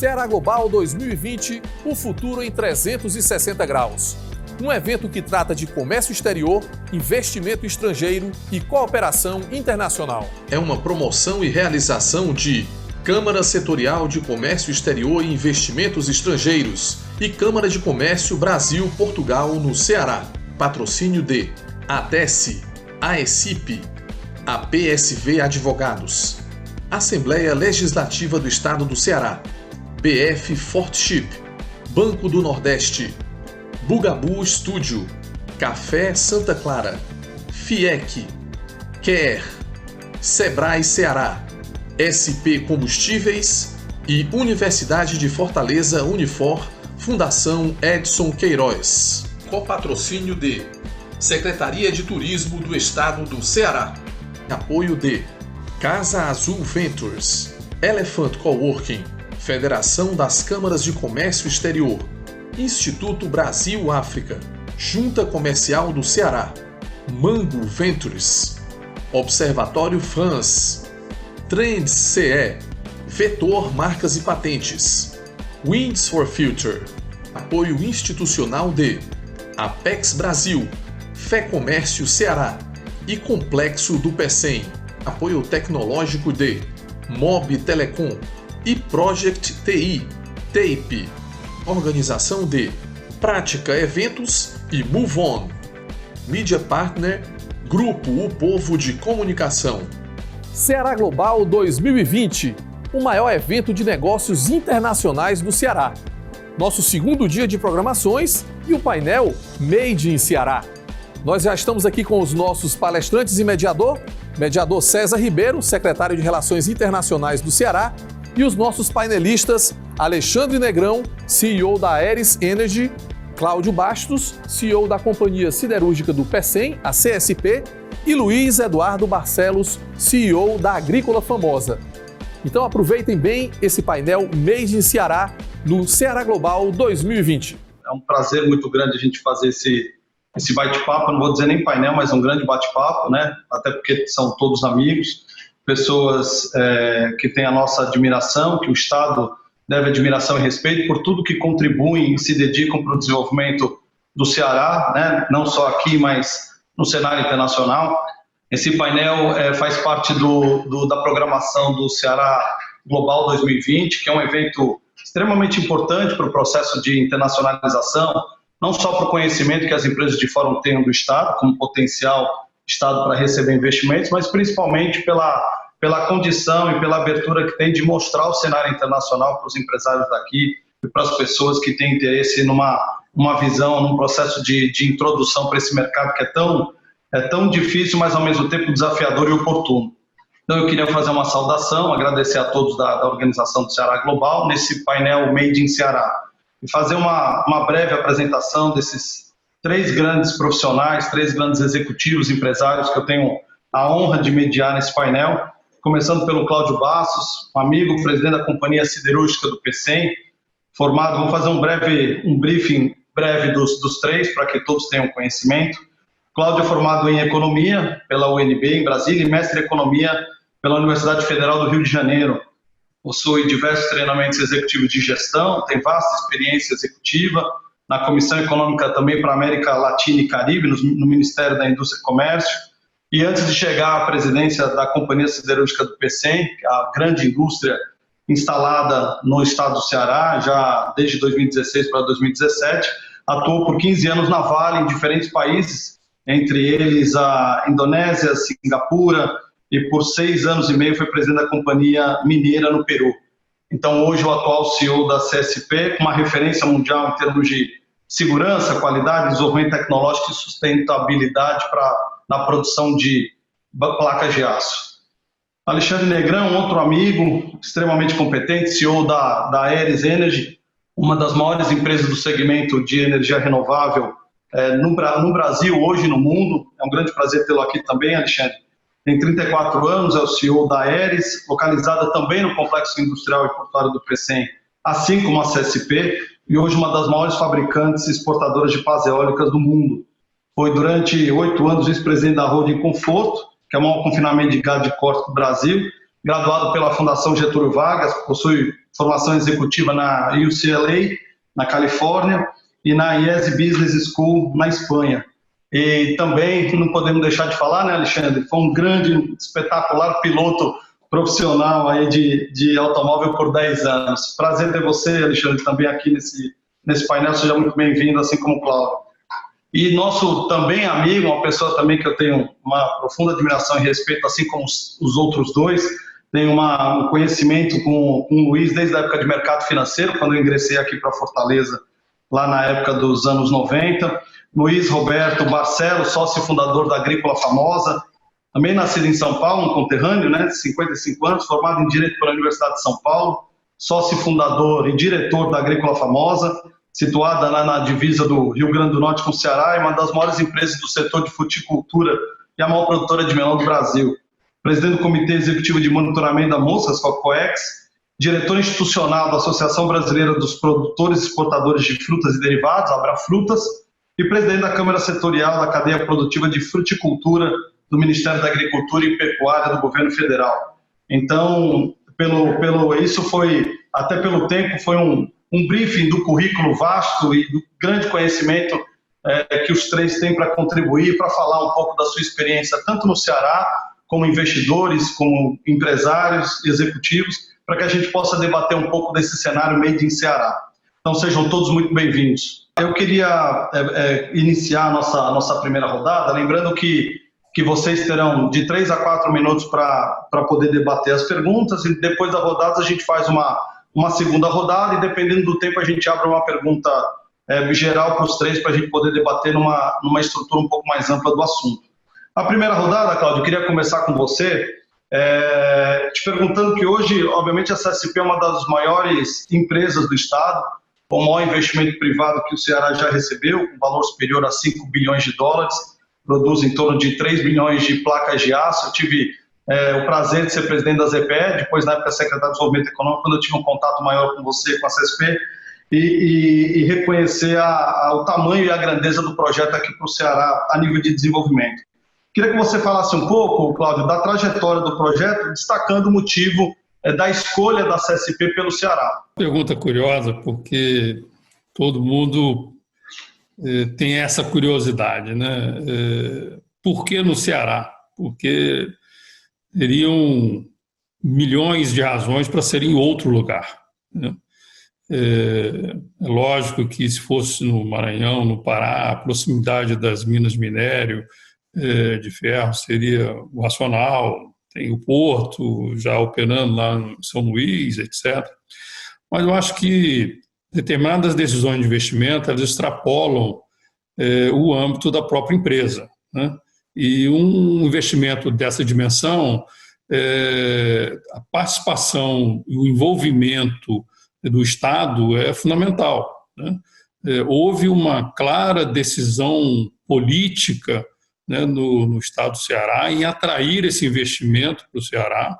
Ceará Global 2020, o futuro em 360 graus. Um evento que trata de comércio exterior, investimento estrangeiro e cooperação internacional. É uma promoção e realização de Câmara Setorial de Comércio Exterior e Investimentos Estrangeiros e Câmara de Comércio Brasil-Portugal no Ceará. Patrocínio de ADESE, AECIP, APSV Advogados, Assembleia Legislativa do Estado do Ceará, BF Fortship, Banco do Nordeste, Bugabu Studio, Café Santa Clara, FIEC, Quer, Sebrae Ceará, SP Combustíveis e Universidade de Fortaleza Unifor, Fundação Edson Queiroz. Copatrocínio de Secretaria de Turismo do Estado do Ceará. Apoio de Casa Azul Ventures, Elephant Coworking, Federação das Câmaras de Comércio Exterior, Instituto Brasil-África, Junta Comercial do Ceará, Mango Ventures, Observatório France, Trends CE, Vetor Marcas e Patentes, Winds for Future, apoio institucional de Apex Brasil, Fé Comércio Ceará e Complexo do PECEM, apoio tecnológico de Mob Telecom e Project TI, TAPE, organização de Prática Eventos e Move On, Mídia Partner, Grupo O Povo de Comunicação. Ceará Global 2020, o maior evento de negócios internacionais do Ceará. Nosso segundo dia de programações e o painel Made in Ceará. Nós já estamos aqui com os nossos palestrantes e mediador César Ribeiro, secretário de Relações Internacionais do Ceará, e os nossos painelistas Alexandre Negrão, CEO da Aeris Energy, Cláudio Bastos, CEO da Companhia Siderúrgica do PECEM, a CSP, e Luiz Eduardo Barcelos, CEO da Agrícola Famosa. Então aproveitem bem esse painel Made in Ceará no Ceará Global 2020. É um prazer muito grande a gente fazer esse bate-papo, não vou dizer nem painel, mas um grande bate-papo, né? Até porque são todos amigos, pessoas que têm a nossa admiração, que o Estado deve admiração e respeito por tudo que contribuem e se dedicam para o desenvolvimento do Ceará, né? Não só aqui, mas no cenário internacional. Esse painel faz parte da programação do Ceará Global 2020, que é um evento extremamente importante para o processo de internacionalização, não só para o conhecimento que as empresas de fora têm do Estado, como potencial Estado para receber investimentos, mas principalmente pela condição e pela abertura que tem de mostrar o cenário internacional para os empresários daqui e para as pessoas que têm interesse numa visão, num processo de introdução para esse mercado que é tão difícil, mas ao mesmo tempo desafiador e oportuno. Então eu queria fazer uma saudação, agradecer a todos da organização do Ceará Global nesse painel Made in Ceará e fazer uma breve apresentação desses 3 grandes profissionais, 3 grandes executivos, empresários que eu tenho a honra de mediar nesse painel, começando pelo Cláudio Bastos, um amigo, presidente da Companhia Siderúrgica do PECEM, formado, vamos fazer um briefing breve dos 3 para que todos tenham conhecimento. Cláudio é formado em Economia pela UNB em Brasília e mestre em Economia pela Universidade Federal do Rio de Janeiro. Possui diversos treinamentos executivos de gestão, tem vasta experiência executiva na Comissão Econômica também para a América Latina e Caribe, no Ministério da Indústria e Comércio. E antes de chegar à presidência da Companhia Siderúrgica do PECEM, a grande indústria instalada no estado do Ceará, já desde 2016 para 2017, atuou por 15 anos na Vale em diferentes países, entre eles a Indonésia, Singapura, e por 6 anos e meio foi presidente da Companhia Mineira no Peru. Então hoje o atual CEO da CSP, com uma referência mundial em termos de segurança, qualidade, desenvolvimento tecnológico e sustentabilidade na produção de placas de aço. Alexandre Negrão, outro amigo extremamente competente, CEO da Aeris Energy, uma das maiores empresas do segmento de energia renovável no Brasil, hoje no mundo. É um grande prazer tê-lo aqui também, Alexandre. Tem 34 anos, é o CEO da Aeris, localizada também no Complexo Industrial e Portuário do PECEM, assim como a CSP, e hoje uma das maiores fabricantes e exportadoras de pás eólicas do mundo. Foi durante 8 anos vice-presidente da Holding Conforto, que é o maior confinamento de gado de corte do Brasil, graduado pela Fundação Getúlio Vargas, possui formação executiva na UCLA, na Califórnia, e na IESE Business School, na Espanha. E também, não podemos deixar de falar, né, Alexandre, foi um grande, espetacular piloto profissional aí de automóvel por 10 anos. Prazer ter você, Alexandre, também aqui nesse painel, seja muito bem-vindo, assim como o Cláudio. E nosso também amigo, uma pessoa também que eu tenho uma profunda admiração e respeito, assim como os outros dois, tenho um conhecimento com o Luiz desde a época de mercado financeiro, quando eu ingressei aqui para Fortaleza, lá na época dos anos 90. Luiz Roberto Barcelos, sócio fundador da Agrícola Famosa, também nascido em São Paulo, um conterrâneo, né, de 55 anos, formado em Direito pela Universidade de São Paulo, sócio fundador e diretor da Agrícola Famosa, situada lá na divisa do Rio Grande do Norte com o Ceará, e uma das maiores empresas do setor de fruticultura e a maior produtora de melão do Brasil. Presidente do Comitê Executivo de Monitoramento da Moscas, COEX, diretor institucional da Associação Brasileira dos Produtores e Exportadores de Frutas e Derivados, Abrafrutas, e presidente da Câmara Setorial da Cadeia Produtiva de Fruticultura do Ministério da Agricultura e Pecuária do Governo Federal. Então, isso foi, até pelo tempo, foi um briefing do currículo vasto e do grande conhecimento que os três têm para contribuir, para falar um pouco da sua experiência, tanto no Ceará, como investidores, como empresários, executivos, para que a gente possa debater um pouco desse cenário Made in Ceará. Então, sejam todos muito bem-vindos. Eu queria iniciar a nossa primeira rodada, lembrando que vocês terão de 3 a 4 minutos para poder debater as perguntas, e depois da rodada a gente faz uma segunda rodada, e dependendo do tempo a gente abre uma pergunta geral para os três, para a gente poder debater numa estrutura um pouco mais ampla do assunto. A primeira rodada, Cláudio, eu queria começar com você, te perguntando que hoje, obviamente, a CSP é uma das maiores empresas do Estado, com o maior investimento privado que o Ceará já recebeu, com valor superior a 5 bilhões de dólares, produz em torno de 3 bilhões de placas de aço. Eu tive o prazer de ser presidente da ZPE, depois na época secretário de Desenvolvimento Econômico, quando eu tive um contato maior com você, com a CSP, e reconhecer o tamanho e a grandeza do projeto aqui para o Ceará a nível de desenvolvimento. Queria que você falasse um pouco, Cláudio, da trajetória do projeto, destacando o motivo da escolha da CSP pelo Ceará. Pergunta curiosa, porque todo mundo tem essa curiosidade, né? Por que no Ceará? Porque teriam milhões de razões para ser em outro lugar, né? É lógico que se fosse no Maranhão, no Pará, a proximidade das minas de minério, de ferro seria o racional, tem o porto já operando lá em São Luís, etc. Mas eu acho que determinadas decisões de investimento elas extrapolam o âmbito da própria empresa, né? E um investimento dessa dimensão, a participação e o envolvimento do Estado é fundamental, né? Houve uma clara decisão política, né, no Estado do Ceará em atrair esse investimento para o Ceará.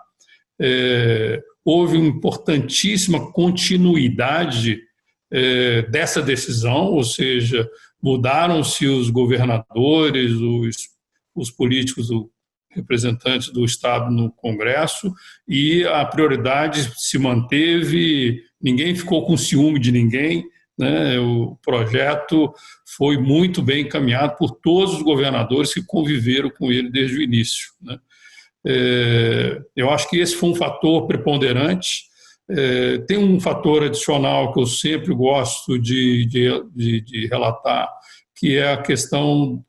Houve uma importantíssima continuidade dessa decisão, ou seja, mudaram-se os governadores, os políticos, os representantes do Estado no Congresso, e a prioridade se manteve, ninguém ficou com ciúme de ninguém, né? O projeto foi muito bem encaminhado por todos os governadores que conviveram com ele desde o início, né? Eu acho que esse foi um fator preponderante. Tem um fator adicional que eu sempre gosto de relatar, que é a questão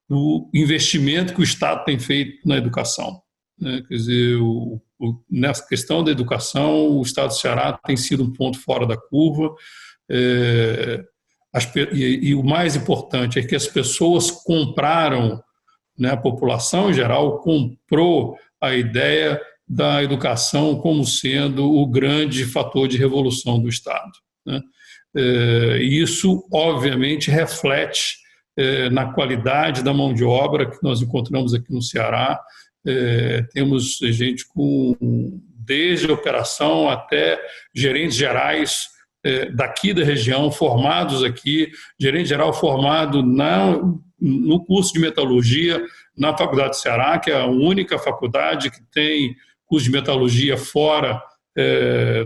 do investimento que o Estado tem feito na educação, né? Quer dizer, nessa questão da educação, o Estado do Ceará tem sido um ponto fora da curva. E o mais importante é que as pessoas compraram, né, a população em geral comprou a ideia da educação como sendo o grande fator de revolução do Estado, né? E isso, obviamente, reflete na qualidade da mão de obra que nós encontramos aqui no Ceará. Temos gente desde a operação até gerentes gerais daqui da região, formados aqui, gerente geral formado no curso de metalurgia na Faculdade do Ceará, que é a única faculdade que tem curso de metalurgia fora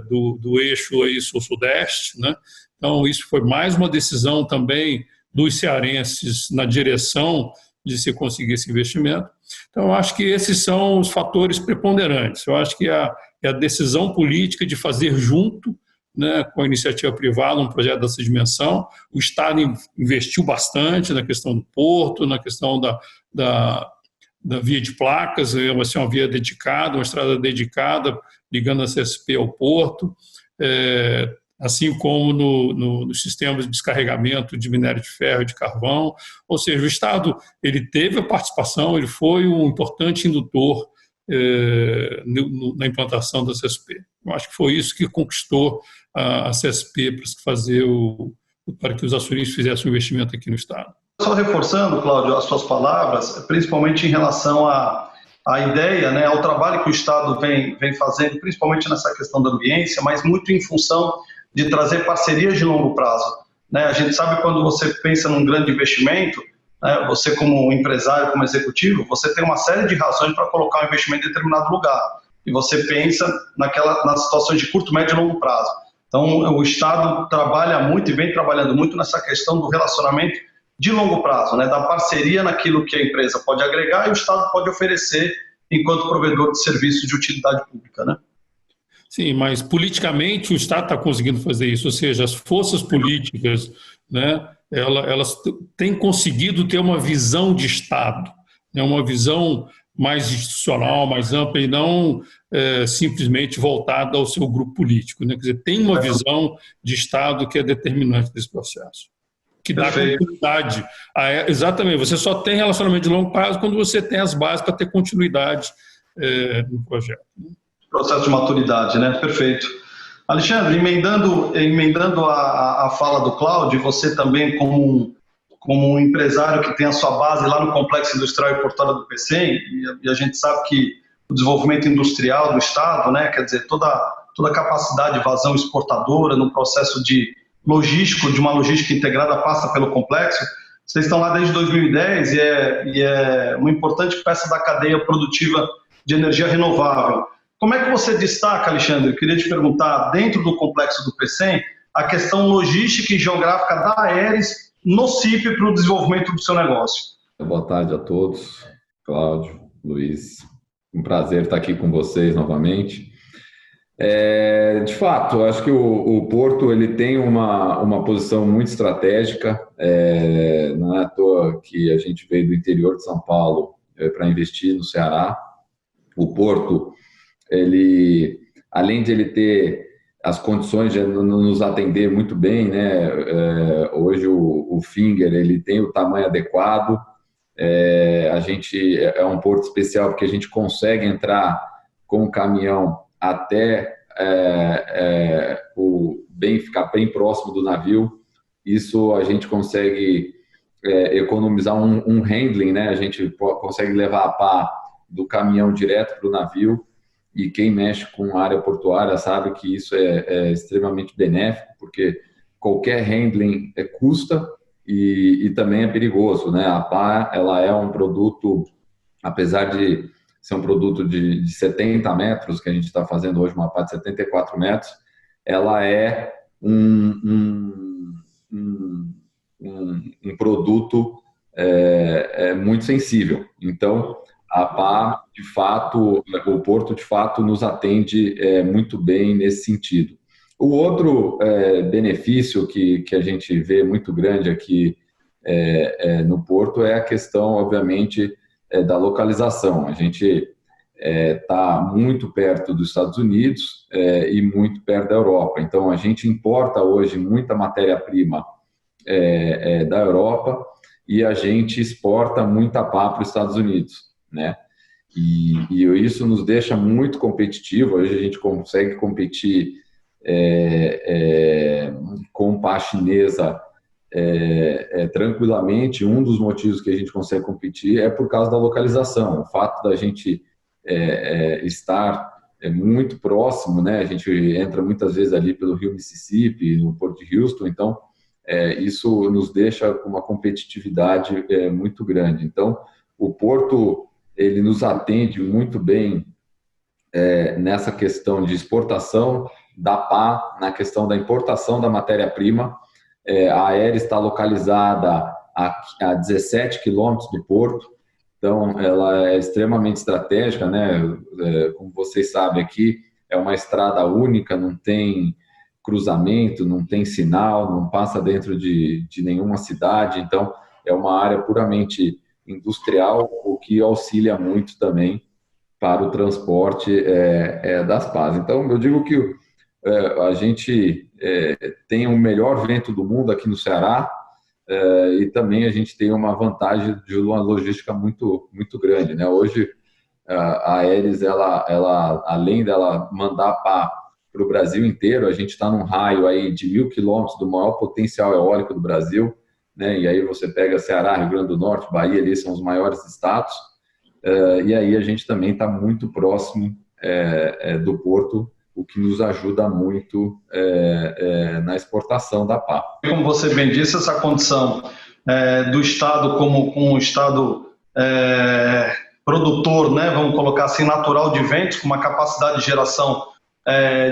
do eixo aí sul-sudeste, né? Então, isso foi mais uma decisão também dos cearenses na direção de se conseguir esse investimento. Então, eu acho que esses são os fatores preponderantes. Eu acho que a decisão política de fazer junto, né, com a iniciativa privada um projeto dessa dimensão. O Estado investiu bastante na questão do porto, na questão da via de placas, vai ser uma via dedicada, uma estrada dedicada, ligando a CSP ao porto, assim como nos sistemas de descarregamento de minério de ferro e de carvão. Ou seja, o Estado ele teve a participação, ele foi um importante indutor na implantação da CSP. Eu acho que foi isso que conquistou a CSP para que os acionistas fizessem um investimento aqui no Estado. Só reforçando, Cláudio, as suas palavras, principalmente em relação à ideia, né, ao trabalho que o Estado vem fazendo, principalmente nessa questão da ambiência, mas muito em função de trazer parcerias de longo prazo. Né? A gente sabe quando você pensa num grande investimento, né, você como empresário, como executivo, você tem uma série de razões para colocar um investimento em determinado lugar. E você pensa nas situações de curto, médio e longo prazo. Então, o Estado trabalha muito e vem trabalhando muito nessa questão do relacionamento de longo prazo, né, da parceria naquilo que a empresa pode agregar e o Estado pode oferecer enquanto provedor de serviços de utilidade pública, né? Sim, mas politicamente o Estado está conseguindo fazer isso, ou seja, as forças políticas, né, elas têm conseguido ter uma visão de Estado, né, uma visão mais institucional, mais ampla e não simplesmente voltada ao seu grupo político, né? Quer dizer, tem uma visão de Estado que é determinante desse processo, que dá continuidade. Exatamente, você só tem relacionamento de longo prazo quando você tem as bases para ter continuidade no projeto. Processo de maturidade, né? Perfeito. Alexandre, emendando a fala do Cláudio, você também como um empresário que tem a sua base lá no Complexo Industrial e Portuário do Pecém, e a gente sabe que o desenvolvimento industrial do Estado, né, quer dizer, toda a capacidade de vazão exportadora no processo de uma logística integrada passa pelo complexo. Vocês estão lá desde 2010 e é uma importante peça da cadeia produtiva de energia renovável. Como é que você destaca, Alexandre, eu queria te perguntar, dentro do complexo do Pecém, a questão logística e geográfica da Aeris no CIP para o desenvolvimento do seu negócio? Boa tarde a todos, Cláudio, Luiz, um prazer estar aqui com vocês novamente. De fato, eu acho que o Porto ele tem uma posição muito estratégica, não é à toa que a gente veio do interior de São Paulo para investir no Ceará. O Porto, ele, além de ele ter as condições de nos atender muito bem, né? Hoje o Finger ele tem o tamanho adequado. A gente é um porto especial porque a gente consegue entrar com o caminhão até ficar bem próximo do navio. Isso a gente consegue economizar um handling, né? A gente consegue levar a pá do caminhão direto para o navio. E quem mexe com a área portuária sabe que isso é extremamente benéfico, porque qualquer handling custa e também é perigoso, né? A pá, ela é um produto, apesar de ser um produto de 70 metros, que a gente está fazendo hoje uma pá de 74 metros, ela é um produto muito sensível. Então, a pá, de fato, o Porto, de fato, nos atende muito bem nesse sentido. O outro benefício que a gente vê muito grande aqui no Porto é a questão, obviamente, da localização. A gente está muito perto dos Estados Unidos e muito perto da Europa. Então, a gente importa hoje muita matéria-prima da Europa e a gente exporta muita pá para os Estados Unidos, né? E isso nos deixa muito competitivo. Hoje a gente consegue competir com pá chinesa tranquilamente. Um dos motivos que a gente consegue competir é por causa da localização. O fato da gente estar muito próximo, né? A gente entra muitas vezes ali pelo rio Mississippi, no Porto de Houston, então isso nos deixa com uma competitividade muito grande. Então, o Porto ele nos atende muito bem nessa questão de exportação da pá, na questão da importação da matéria-prima. A Aeris está localizada a 17 quilômetros do porto, então ela é extremamente estratégica, né? Como vocês sabem aqui, é uma estrada única, não tem cruzamento, não tem sinal, não passa dentro de nenhuma cidade, então é uma área puramente industrial, o que auxilia muito também para o transporte das pás. Então, eu digo que a gente tem o melhor vento do mundo aqui no Ceará, e também a gente tem uma vantagem de uma logística muito, muito grande, né? Hoje, a Aeris, ela, além dela mandar pá para o Brasil inteiro, a gente está num raio aí de 1.000 quilômetros do maior potencial eólico do Brasil, né? E aí você pega Ceará, Rio Grande do Norte, Bahia, ali são os maiores estados, e aí a gente também está muito próximo do porto, o que nos ajuda muito na exportação da pá. Como você bem disse, essa condição do Estado como um Estado produtor, né, vamos colocar assim, natural de ventos, com uma capacidade de geração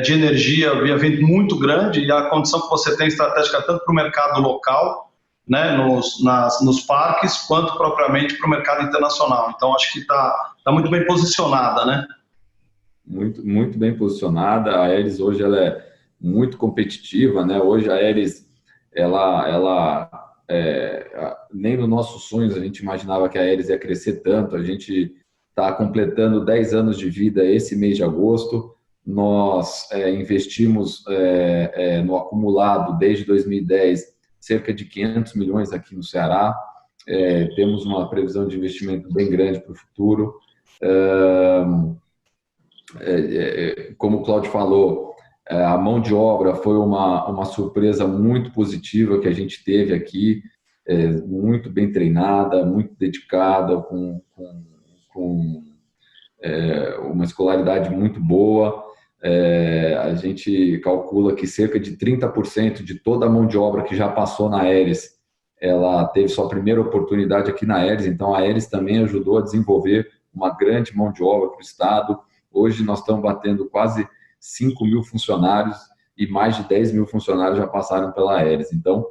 de energia via vento muito grande, e a condição que você tem estratégica tanto para o mercado local, né, nos parques, quanto propriamente para o mercado internacional. Então, acho que está muito bem posicionada, né? Muito, muito bem posicionada. A Aeris hoje ela é muito competitiva, né? Hoje a Aeris, nem nos nossos sonhos a gente imaginava que a Aeris ia crescer tanto. A gente está completando 10 anos de vida esse mês de agosto. Nós investimos no acumulado desde 2010 cerca de 500 milhões aqui no Ceará. Temos uma previsão de investimento bem grande para o futuro. Como o Cláudio falou, a mão de obra foi uma surpresa muito positiva que a gente teve aqui, muito bem treinada, muito dedicada, com uma escolaridade muito boa. A gente calcula que cerca de 30% de toda a mão de obra que já passou na Aeris, ela teve sua primeira oportunidade aqui na Aeris, então a Aeris também ajudou a desenvolver uma grande mão de obra para o Estado. Hoje nós estamos batendo quase 5.000 funcionários e mais de 10.000 funcionários já passaram pela Aeris. Então,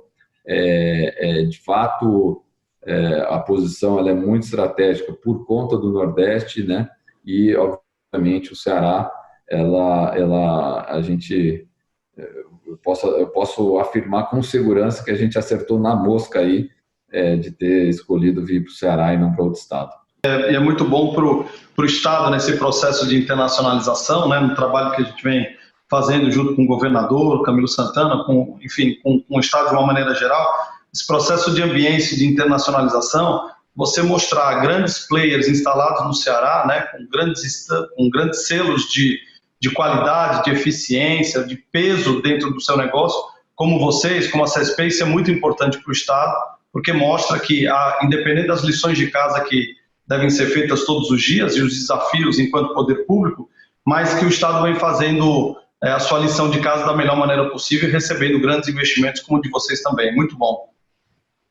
de fato, a posição ela é muito estratégica por conta do Nordeste, né? E, obviamente, o Ceará, eu posso afirmar com segurança que a gente acertou na mosca aí de ter escolhido vir para o Ceará e não para outro estado. E é muito bom para o Estado nesse processo de internacionalização, né, no trabalho que a gente vem fazendo junto com o governador, Camilo Santana, com o Estado de uma maneira geral, esse processo de ambiente de internacionalização, você mostrar grandes players instalados no Ceará, né, com grandes selos de qualidade, de eficiência, de peso dentro do seu negócio, como vocês, como a CESP, isso é muito importante para o Estado, porque mostra que, independente das lições de casa que devem ser feitas todos os dias e os desafios enquanto poder público, mas que o Estado vem fazendo a sua lição de casa da melhor maneira possível e recebendo grandes investimentos como o de vocês também. Muito bom.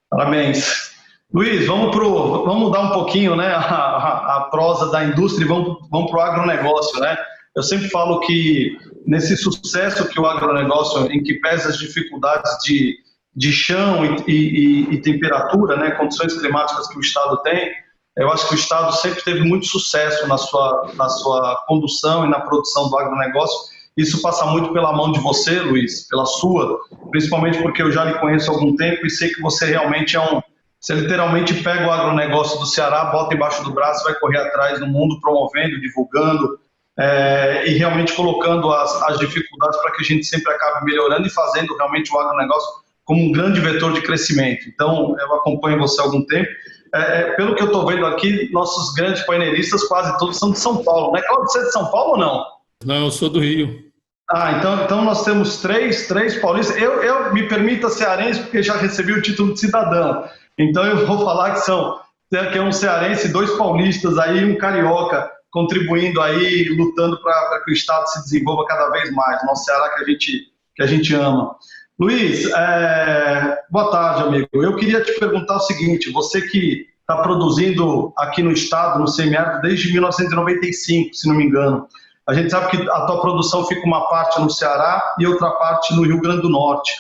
Parabéns. Luiz, vamos mudar um pouquinho, né, a prosa da indústria e vamos para o agronegócio, né? Eu sempre falo que nesse sucesso que o agronegócio, em que pesa as dificuldades de chão e temperatura, né, condições climáticas que o Estado tem, eu acho que o Estado sempre teve muito sucesso na sua condução e na produção do agronegócio. Isso passa muito pela mão de você, Luiz, pela sua, principalmente porque eu já lhe conheço há algum tempo e sei que você realmente você literalmente pega o agronegócio do Ceará, bota embaixo do braço, vai correr atrás no mundo, promovendo, divulgando e realmente colocando as dificuldades para que a gente sempre acabe melhorando e fazendo realmente o agronegócio como um grande vetor de crescimento. Então, eu acompanho você há algum tempo. Pelo que eu estou vendo aqui, nossos grandes painelistas quase todos são de São Paulo, né? Cláudio, você é de São Paulo ou não? Não, eu sou do Rio. Então nós temos três paulistas. Eu me permita cearense porque já recebi o título de cidadão. Então eu vou falar que é um cearense, 2 paulistas aí, um carioca, contribuindo aí, lutando para que o Estado se desenvolva cada vez mais. Nosso Ceará que a gente ama. Luiz, boa tarde, amigo. Eu queria te perguntar o seguinte, você que está produzindo aqui no Estado, no semiárido, desde 1995, se não me engano, A gente sabe que a tua produção fica uma parte no Ceará e outra parte no Rio Grande do Norte.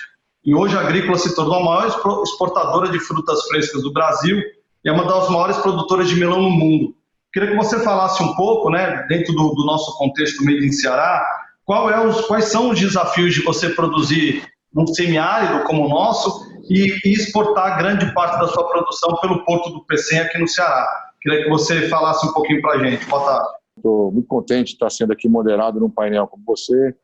E hoje a Agrícola se tornou a maior exportadora de frutas frescas do Brasil e é uma das maiores produtoras de melão no mundo. Queria que você falasse um pouco, né, dentro do nosso contexto Made in Ceará, quais são os desafios de você produzir num semiárido como o nosso e exportar grande parte da sua produção pelo Porto do Pecém aqui no Ceará. Queria que você falasse um pouquinho para a gente. Boa tarde. Estou muito contente de estar sendo aqui moderado num painel como você.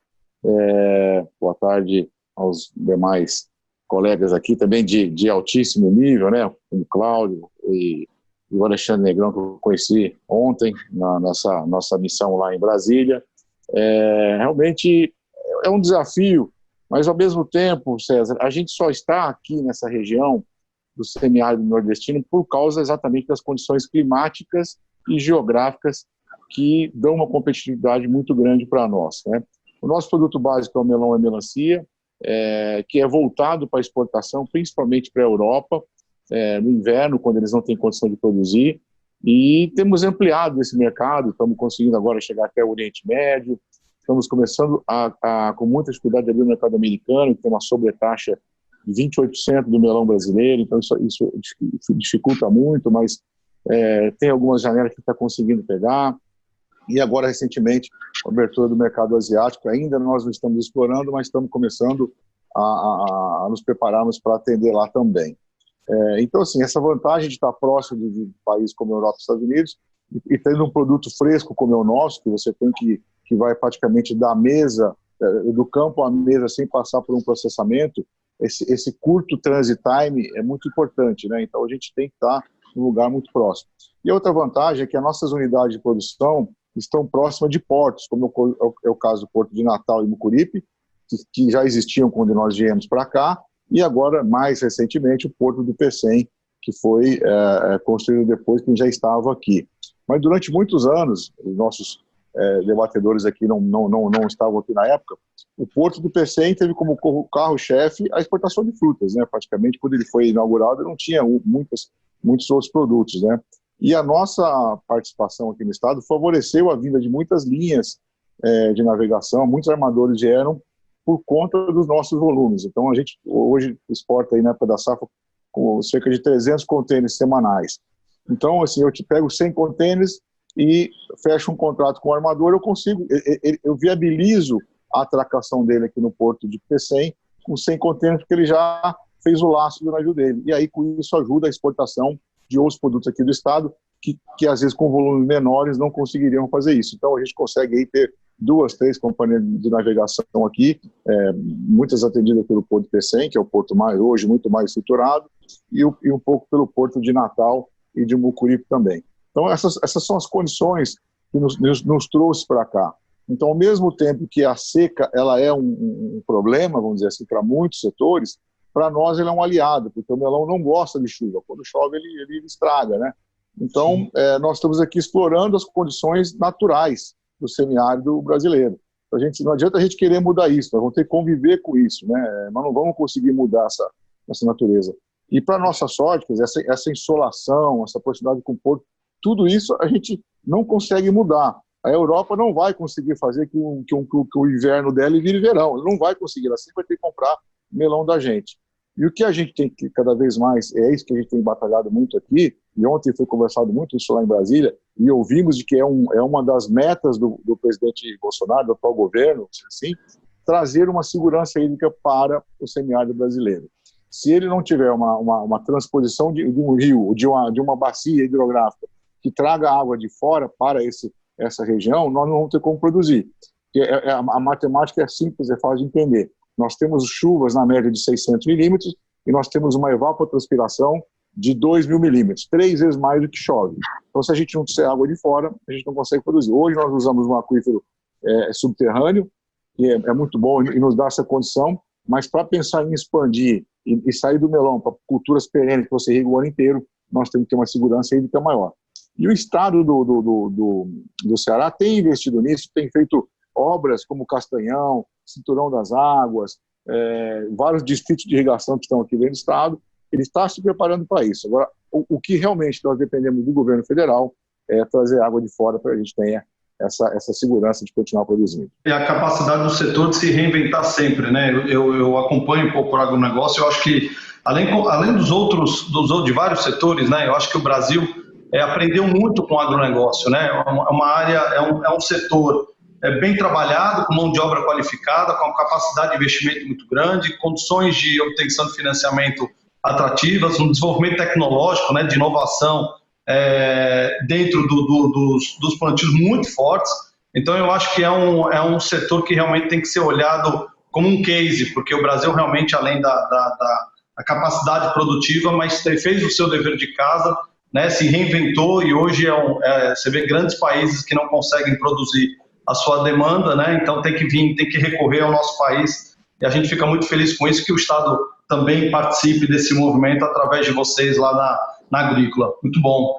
Boa tarde aos demais colegas aqui, também de altíssimo nível, né? O Cláudio e o Alexandre Negrão, que eu conheci ontem na nossa missão lá em Brasília. Realmente é um desafio, mas ao mesmo tempo, César, a gente só está aqui nessa região do semiárido nordestino por causa exatamente das condições climáticas e geográficas que dão uma competitividade muito grande para nós, né? O nosso produto básico é o melão e a melancia, que é voltado para a exportação, principalmente para a Europa, no inverno, quando eles não têm condição de produzir, e temos ampliado esse mercado, estamos conseguindo agora chegar até o Oriente Médio, estamos começando com muita dificuldade ali no mercado americano, que tem uma sobretaxa de 28% do melão brasileiro, então isso dificulta muito, mas tem algumas janelas que está conseguindo pegar. E agora, recentemente, a abertura do mercado asiático, ainda nós não estamos explorando, mas estamos começando a nos prepararmos para atender lá também. Então, assim, essa vantagem de estar próximo de países como a Europa e Estados Unidos, e tendo um produto fresco como é o nosso, que você tem que vai praticamente da mesa, do campo à mesa, sem passar por um processamento, esse curto transit time é muito importante, né? Então, a gente tem que estar num lugar muito próximo. E outra vantagem é que as nossas unidades de produção estão próximas de portos, como é o caso do Porto de Natal e Mucuripe, que já existiam quando nós viemos para cá, e agora, mais recentemente, o Porto do Pecém, que foi construído depois que já estava aqui. Mas durante muitos anos, os nossos debatedores aqui não estavam aqui na época, o Porto do Pecém teve como carro-chefe a exportação de frutas, né? Praticamente, quando ele foi inaugurado, não tinha muitos outros produtos, né? E a nossa participação aqui no estado favoreceu a vinda de muitas linhas de navegação, muitos armadores vieram por conta dos nossos volumes. Então, a gente hoje exporta aí na época da safra com cerca de 300 contêineres semanais. Então, assim, eu te pego 100 contêineres e fecho um contrato com o armador, eu viabilizo a atracação dele aqui no Porto de Pecém com 100 contêineres, porque ele já fez o laço do navio dele. E aí, com isso, ajuda a exportação de outros produtos aqui do estado, que às vezes com volumes menores não conseguiriam fazer isso. Então a gente consegue aí ter 2, 3 companhias de navegação aqui, muitas atendidas pelo Porto de Pecém, que é o porto hoje muito mais estruturado, e um pouco pelo Porto de Natal e de Mucuripe também. Então essas são as condições que nos trouxe para cá. Então, ao mesmo tempo que a seca ela é um problema, vamos dizer assim, para muitos setores, para nós ele é um aliado, porque o melão não gosta de chuva. Quando chove, ele estraga, né? Então, nós estamos aqui explorando as condições naturais do semiárido brasileiro. Não adianta a gente querer mudar isso, nós vamos ter que conviver com isso, né? Nós não vamos conseguir mudar essa natureza. E, para nossa sorte, essa insolação, essa proximidade com o porto, tudo isso a gente não consegue mudar. A Europa não vai conseguir fazer que o inverno dela vire verão. Ela não vai conseguir, ela sempre vai ter que comprar melão da gente. E o que a gente tem que cada vez mais, é isso que a gente tem batalhado muito aqui, e ontem foi conversado muito isso lá em Brasília, e ouvimos de que é uma das metas do presidente Bolsonaro, do atual governo, assim, trazer uma segurança hídrica para o semiárido brasileiro. Se ele não tiver uma transposição de um rio, de uma bacia hidrográfica que traga água de fora para essa região, nós não vamos ter como produzir. A matemática é simples, é fácil de entender. Nós temos chuvas na média de 600 milímetros e nós temos uma evapotranspiração de 2.000 milímetros, 3 vezes mais do que chove. Então, se a gente não tiver água de fora, a gente não consegue produzir. Hoje nós usamos um aquífero subterrâneo, que é muito bom e nos dá essa condição, mas para pensar em expandir e sair do melão para culturas perenes que você irriga o ano inteiro, nós temos que ter uma segurança hídrica maior. E o estado do Ceará tem investido nisso, tem feito obras como Castanhão, Cinturão das Águas, vários distritos de irrigação que estão aqui dentro do estado, ele está se preparando para isso. Agora, o que realmente nós dependemos do governo federal é trazer água de fora para que a gente tenha essa segurança de continuar produzindo. E a capacidade do setor de se reinventar sempre, né? Eu acompanho um pouco o agronegócio, eu acho que, além de vários setores, né? Eu acho que o Brasil aprendeu muito com o agronegócio, né? É uma área, é um setor bem trabalhado, com mão de obra qualificada, com capacidade de investimento muito grande, condições de obtenção de financiamento atrativas, um desenvolvimento tecnológico, né, de inovação dentro dos plantios muito fortes. Então, eu acho que é um setor que realmente tem que ser olhado como um case, porque o Brasil realmente, além da capacidade produtiva, mas fez o seu dever de casa, né, se reinventou, e hoje você vê grandes países que não conseguem produzir a sua demanda, né, então tem que recorrer ao nosso país, e a gente fica muito feliz com isso, que o Estado também participe desse movimento através de vocês lá na Agrícola. Muito bom.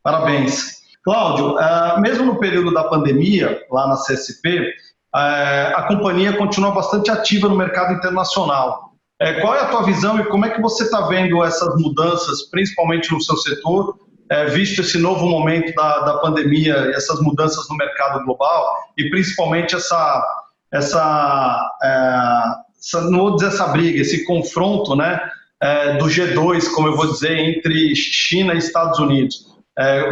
Parabéns. Cláudio, mesmo no período da pandemia, lá na CSP, a companhia continua bastante ativa no mercado internacional. Qual é a tua visão e como é que você está vendo essas mudanças, principalmente no seu setor, visto esse novo momento da pandemia e essas mudanças no mercado global e principalmente não vou dizer essa briga, esse confronto, né, do G2, como eu vou dizer, entre China e Estados Unidos.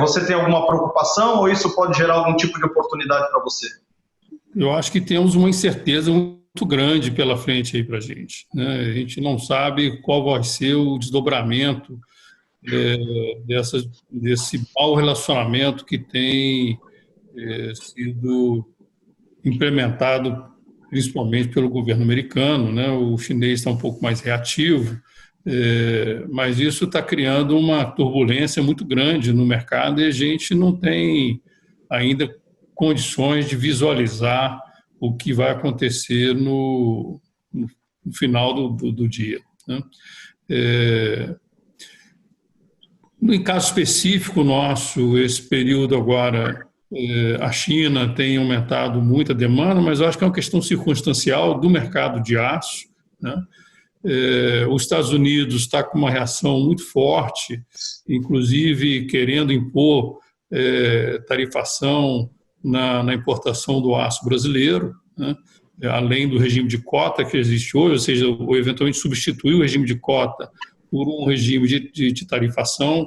Você tem alguma preocupação ou isso pode gerar algum tipo de oportunidade para você? Eu acho que temos uma incerteza muito grande pela frente aí para a gente, né? A gente não sabe qual vai ser o desdobramento desse mau relacionamento que tem sido implementado principalmente pelo governo americano, né? O chinês está um pouco mais reativo, mas isso está criando uma turbulência muito grande no mercado e a gente não tem ainda condições de visualizar o que vai acontecer no final do dia, né? No caso específico nosso, esse período agora, a China tem aumentado muito a demanda, mas eu acho que é uma questão circunstancial do mercado de aço, né? Os Estados Unidos está com uma reação muito forte, inclusive querendo impor tarifação na importação do aço brasileiro, né? Além do regime de cota que existe hoje, ou seja, ou eventualmente substituir o regime de cota por um regime de tarifação,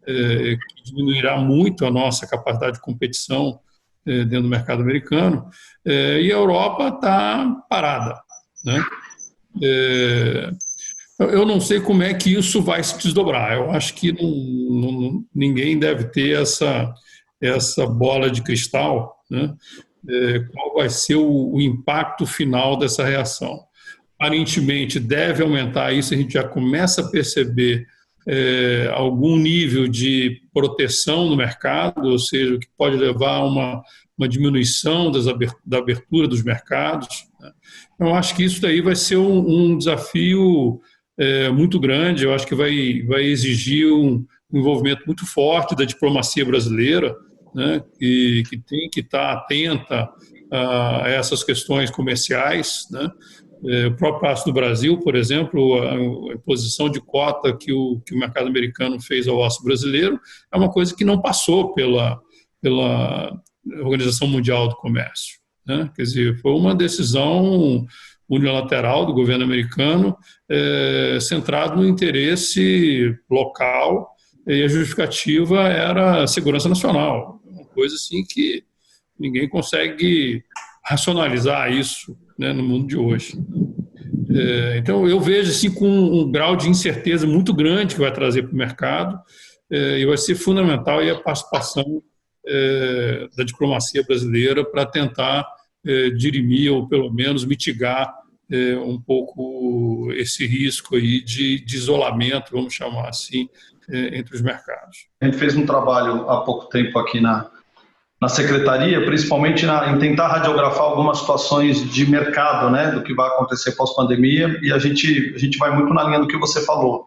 que diminuirá muito a nossa capacidade de competição dentro do mercado americano, e a Europa está parada, né? Eu não sei como é que isso vai se desdobrar. Eu acho que ninguém deve ter essa bola de cristal, né? Qual vai ser o impacto final dessa reação. Aparentemente deve aumentar isso, a gente já começa a perceber algum nível de proteção no mercado, ou seja, o que pode levar a uma diminuição da abertura dos mercados, né? Eu acho que isso daí vai ser um desafio muito grande. Eu acho que vai exigir um envolvimento muito forte da diplomacia brasileira, né, que tem que estar atenta a essas questões comerciais, né? O próprio aço do Brasil, por exemplo, a imposição de cota que o mercado americano fez ao aço brasileiro é uma coisa que não passou pela Organização Mundial do Comércio, né? Quer dizer, foi uma decisão unilateral do governo americano, centrado no interesse local, e a justificativa era a segurança nacional, uma coisa assim que ninguém consegue racionalizar isso, né, no mundo de hoje. Então, eu vejo assim, com um grau de incerteza muito grande que vai trazer para o mercado, e vai ser fundamental a participação da diplomacia brasileira para tentar dirimir ou pelo menos mitigar um pouco esse risco aí de isolamento, vamos chamar assim, entre os mercados. A gente fez um trabalho há pouco tempo aqui na secretaria, principalmente em tentar radiografar algumas situações de mercado, né, do que vai acontecer pós-pandemia, e a gente vai muito na linha do que você falou.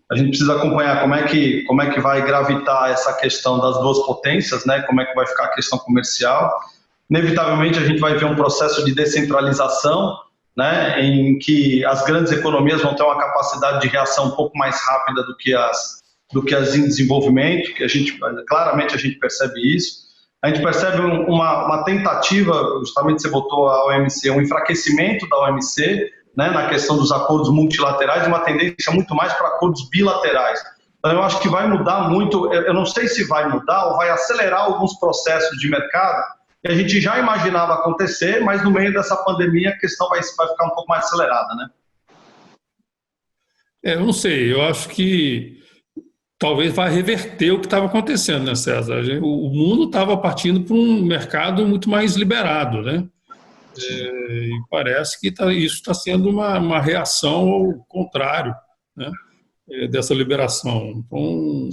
A gente precisa acompanhar como é que vai gravitar essa questão das duas potências, né, como é que vai ficar a questão comercial. Inevitavelmente a gente vai ver um processo de descentralização, né, em que as grandes economias vão ter uma capacidade de reação um pouco mais rápida do que as em desenvolvimento, claramente a gente percebe isso. a gente percebe uma tentativa, justamente você botou a OMC, um enfraquecimento da OMC, né, na questão dos acordos multilaterais, uma tendência muito mais para acordos bilaterais. Então, eu acho que vai mudar muito, eu não sei se vai mudar ou vai acelerar alguns processos de mercado que a gente já imaginava acontecer, mas no meio dessa pandemia a questão vai ficar um pouco mais acelerada, né? Eu não sei, eu acho que talvez vai reverter o que estava acontecendo, né, César? O mundo estava partindo para um mercado muito mais liberado, né? E parece que isso está sendo uma reação ao contrário, né, dessa liberação. Então,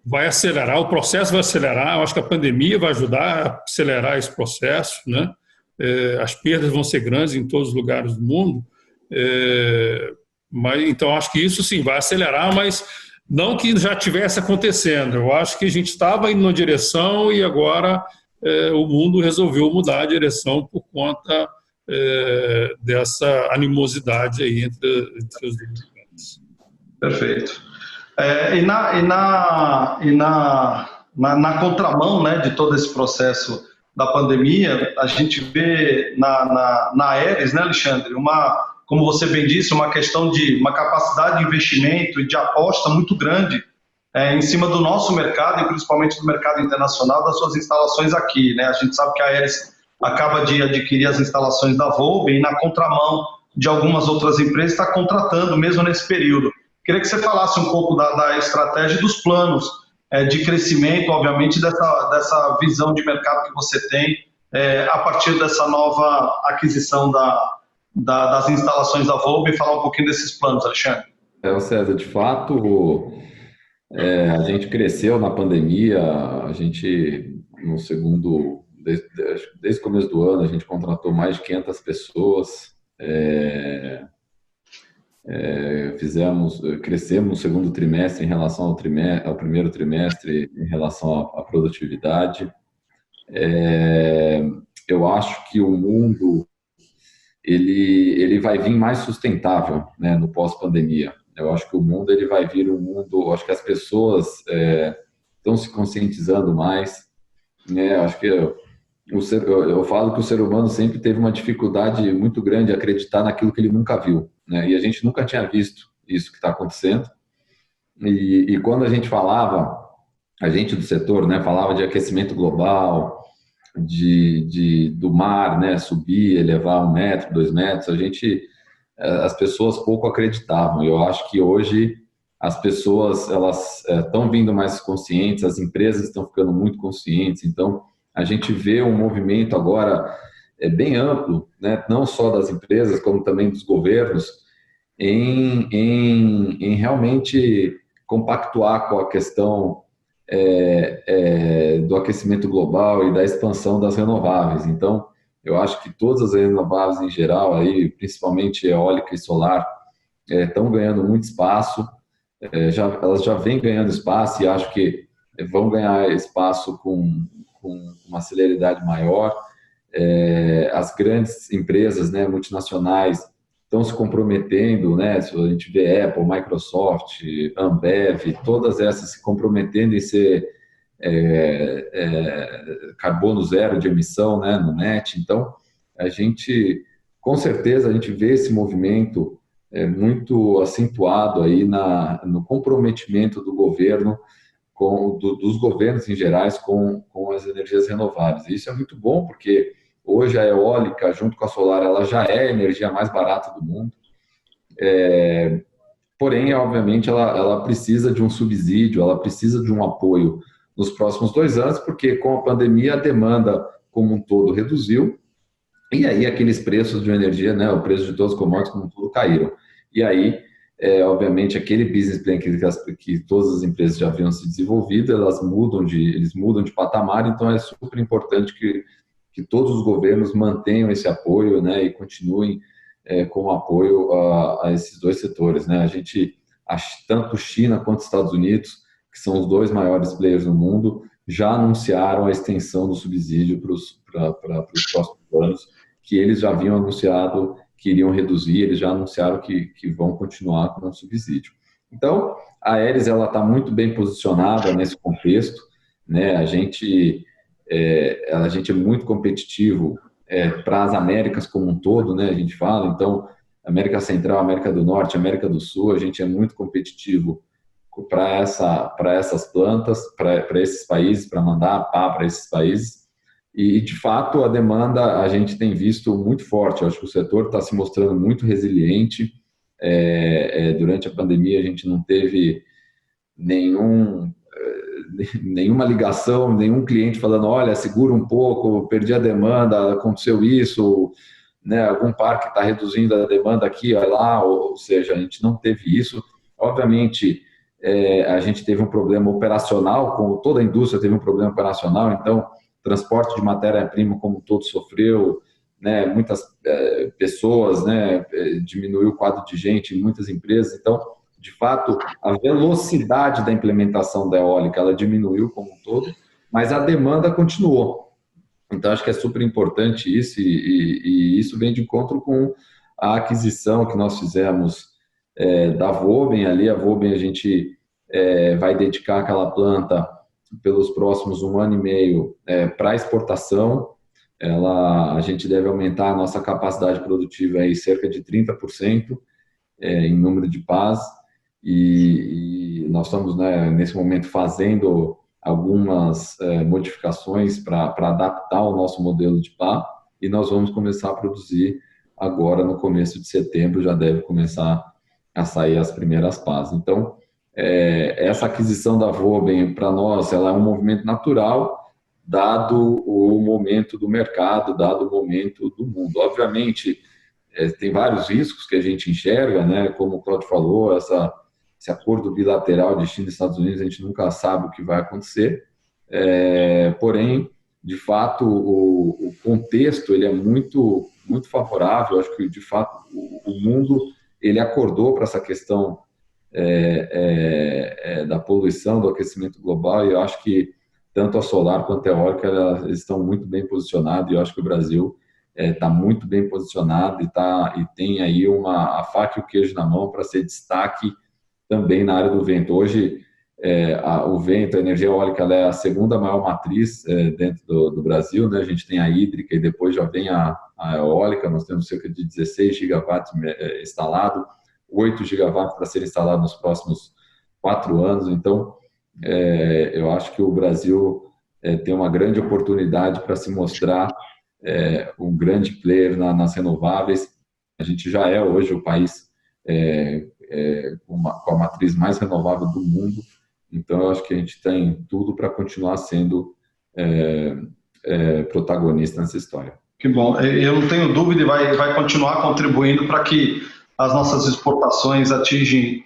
vai acelerar, o processo vai acelerar, eu acho que a pandemia vai ajudar a acelerar esse processo, né? As perdas vão ser grandes em todos os lugares do mundo, mas então acho que isso sim vai acelerar, mas não que já estivesse acontecendo. Eu acho que a gente estava indo numa direção e agora o mundo resolveu mudar a direção por conta dessa animosidade aí entre os dois lugares. Perfeito. Na contramão, né, de todo esse processo da pandemia, a gente vê na Aeris, né, Alexandre, como você bem disse, uma questão de uma capacidade de investimento e de aposta muito grande em cima do nosso mercado e principalmente do mercado internacional, das suas instalações aqui, né? A gente sabe que a Aeris acaba de adquirir as instalações da Volvo e na contramão de algumas outras empresas está contratando mesmo nesse período. Queria que você falasse um pouco da estratégia e dos planos de crescimento, obviamente, dessa visão de mercado que você tem a partir dessa nova aquisição das instalações da Volvo e falar um pouquinho desses planos, Alexandre. César, de fato, a gente cresceu na pandemia, a gente, desde o começo do ano, a gente contratou mais de 500 pessoas, crescemos no segundo trimestre em relação ao primeiro trimestre em relação à produtividade. Eu acho que o mundo ele vai vir mais sustentável, né, no pós-pandemia. Eu acho que o mundo ele vai vir um mundo, acho que as pessoas estão se conscientizando mais, né? Acho que eu falo que o ser humano sempre teve uma dificuldade muito grande de acreditar naquilo que ele nunca viu, né? E a gente nunca tinha visto isso que está acontecendo. E quando a gente falava, a gente do setor, né, falava de aquecimento global, do mar, né, subir, elevar 1 metro, 2 metros, as pessoas pouco acreditavam. Eu acho que hoje as pessoas elas estão vindo mais conscientes, as empresas estão ficando muito conscientes, então a gente vê um movimento agora bem amplo, né, não só das empresas, como também dos governos, em realmente compactuar com a questão do aquecimento global e da expansão das renováveis. Então, eu acho que todas as renováveis em geral, aí, principalmente eólica e solar, estão ganhando muito espaço, elas já vêm ganhando espaço e acho que vão ganhar espaço com uma celeridade maior. As grandes empresas, né, multinacionais estão se comprometendo, né? Se a gente vê Apple, Microsoft, Ambev, todas essas se comprometendo em ser carbono zero de emissão, né, no NET. Então, com certeza, a gente vê esse movimento muito acentuado aí no comprometimento do governo, dos governos em gerais com as energias renováveis. Isso é muito bom, porque hoje a eólica, junto com a solar, ela já é a energia mais barata do mundo. Porém, obviamente, ela precisa de um subsídio, ela precisa de um apoio nos próximos 2 anos, porque com a pandemia a demanda como um todo reduziu, e aí aqueles preços de energia, né, o preço de todos os commodities como um todo caíram. E aí, obviamente, aquele business plan que todas as empresas já haviam se desenvolvido, eles mudam de patamar, então é super importante que todos os governos mantenham esse apoio, né, e continuem com o apoio a esses 2 setores, né? A gente, tanto China quanto Estados Unidos, que são os 2 maiores players no mundo, já anunciaram a extensão do subsídio para os próximos anos, que eles já haviam anunciado que iriam reduzir, eles já anunciaram que vão continuar com o subsídio. Então, a Aeris está muito bem posicionada nesse contexto, né? A gente a gente é muito competitivo para as Américas como um todo, né? A gente fala, então, América Central, América do Norte, América do Sul, a gente é muito competitivo para essas plantas, para esses países, para mandar a pá para esses países. E, de fato, a demanda a gente tem visto muito forte. Eu acho que o setor está se mostrando muito resiliente. Durante a pandemia, a gente não teve nenhuma ligação, nenhum cliente falando, olha, segura um pouco, perdi a demanda, aconteceu isso, né, algum parque está reduzindo a demanda aqui, olha lá, ou seja, a gente não teve isso. Obviamente, a gente teve um problema operacional, como toda a indústria teve um problema operacional, então, transporte de matéria-prima como um todo sofreu, né, muitas pessoas, né, diminuiu o quadro de gente em muitas empresas, então, de fato, a velocidade da implementação da eólica, ela diminuiu como um todo, mas a demanda continuou. Então, acho que é super importante isso, e isso vem de encontro com a aquisição que nós fizemos da Woben. Ali, a Woben, a gente vai dedicar aquela planta pelos próximos 1 ano e meio para exportação. A gente deve aumentar a nossa capacidade produtiva em cerca de 30% em número de pás, e nós estamos, né, nesse momento fazendo algumas modificações para adaptar o nosso modelo de pá, e nós vamos começar a produzir agora no começo de setembro, já deve começar a sair as primeiras pás. Então, essa aquisição da Woben, para nós, ela é um movimento natural, dado o momento do mercado, dado o momento do mundo. Obviamente, tem vários riscos que a gente enxerga, né? Como o Cláudio falou, esse acordo bilateral de China e Estados Unidos, a gente nunca sabe o que vai acontecer, porém, de fato, o contexto ele é muito, muito favorável. Eu acho que, de fato, o mundo ele acordou para essa questão da poluição, do aquecimento global, e eu acho que tanto a solar quanto a eólica elas estão muito bem posicionadas, e eu acho que o Brasil está muito bem posicionado e tem aí a faca e o queijo na mão para ser destaque também na área do vento. Hoje, o vento, a energia eólica, ela é a segunda maior matriz dentro do Brasil, né? A gente tem a hídrica e depois já vem a eólica. Nós temos cerca de 16 gigawatts instalado, 8 gigawatts para ser instalado nos próximos 4 anos. Então, eu acho que o Brasil tem uma grande oportunidade para se mostrar um grande player nas renováveis. A gente já é hoje o país com a matriz mais renovável do mundo, então eu acho que a gente tem tudo para continuar sendo protagonista nessa história. Que bom, eu não tenho dúvida, e vai continuar contribuindo para que as nossas exportações atingem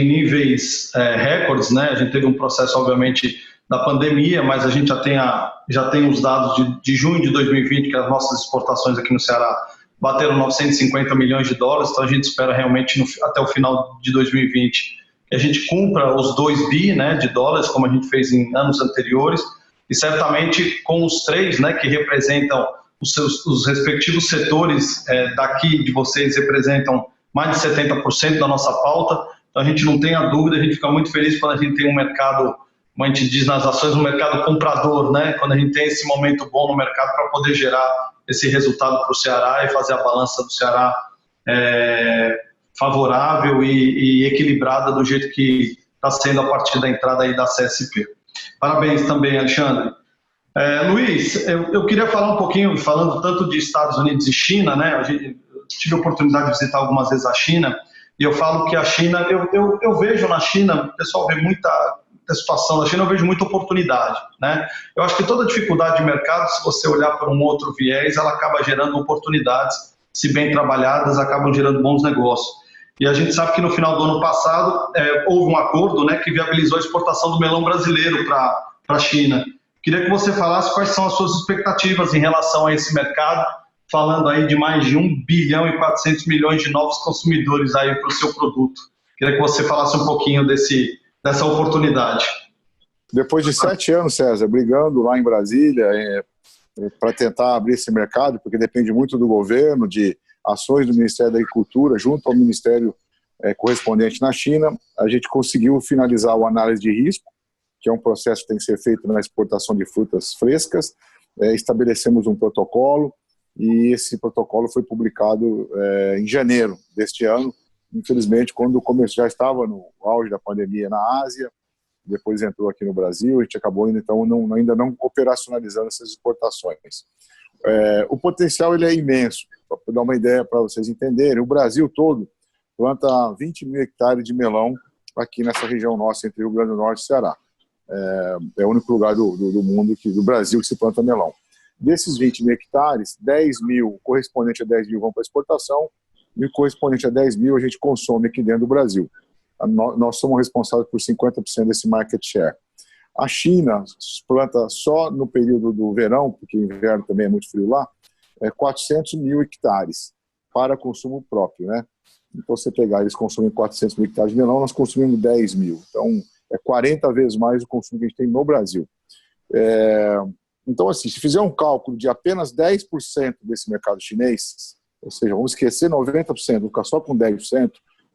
níveis recordes, né? A gente teve um processo, obviamente, da pandemia, mas a gente já tem os dados de junho de 2020, que as nossas exportações aqui no Ceará bateram 950 milhões de dólares, então a gente espera realmente até o final de 2020 que a gente cumpra os 2 bi, né, de dólares, como a gente fez em anos anteriores, e certamente com os 3, né, que representam os respectivos setores daqui de vocês, representam mais de 70% da nossa pauta, então a gente não tem a dúvida, a gente fica muito feliz quando a gente tem um mercado, como a gente diz nas ações, um mercado comprador, né, quando a gente tem esse momento bom no mercado para poder gerar esse resultado para o Ceará e fazer a balança do Ceará favorável e equilibrada do jeito que está sendo a partir da entrada aí da CSP. Parabéns também, Alexandre. Luiz, eu queria falar um pouquinho, falando tanto de Estados Unidos e China, né? Eu tive a oportunidade de visitar algumas vezes a China, e eu falo que a China, eu vejo na China, o pessoal vê muita situação da China, eu vejo muita oportunidade, né? Eu acho que toda dificuldade de mercado, se você olhar por um outro viés, ela acaba gerando oportunidades, se bem trabalhadas, acabam gerando bons negócios. E a gente sabe que no final do ano passado houve um acordo, né, que viabilizou a exportação do melão brasileiro para a China. Queria que você falasse quais são as suas expectativas em relação a esse mercado, falando aí de mais de 1 bilhão e 400 milhões de novos consumidores aí para o seu produto. Queria que você falasse um pouquinho dessa oportunidade. Depois de 7 anos, César, brigando lá em Brasília para tentar abrir esse mercado, porque depende muito do governo, de ações do Ministério da Agricultura junto ao Ministério correspondente na China, a gente conseguiu finalizar a análise de risco que é um processo que tem que ser feito na exportação de frutas frescas. Estabelecemos um protocolo e esse protocolo foi publicado em janeiro deste ano. Infelizmente, quando o comércio já estava no auge da pandemia na Ásia, depois entrou aqui no Brasil, a gente acabou ainda não operacionalizando essas exportações. O potencial ele é imenso. Para dar uma ideia para vocês entenderem, o Brasil todo planta 20 mil hectares de melão aqui nessa região nossa, entre Rio Grande do Norte e Ceará. É o único lugar do mundo, do Brasil, que se planta melão. Desses 20 mil hectares, 10 mil, correspondente a 10 mil vão para exportação, e o correspondente a 10 mil a gente consome aqui dentro do Brasil. Nós somos responsáveis por 50% desse market share. A China planta só no período do verão, porque inverno também é muito frio lá, 400 mil hectares para consumo próprio, né? Então, você pegar, eles consomem 400 mil hectares de melão, nós consumimos 10 mil. Então, é 40 vezes mais o consumo que a gente tem no Brasil. Então, assim, se fizer um cálculo de apenas 10% desse mercado chinês, ou seja, vamos esquecer 90%, ficar só com 10%,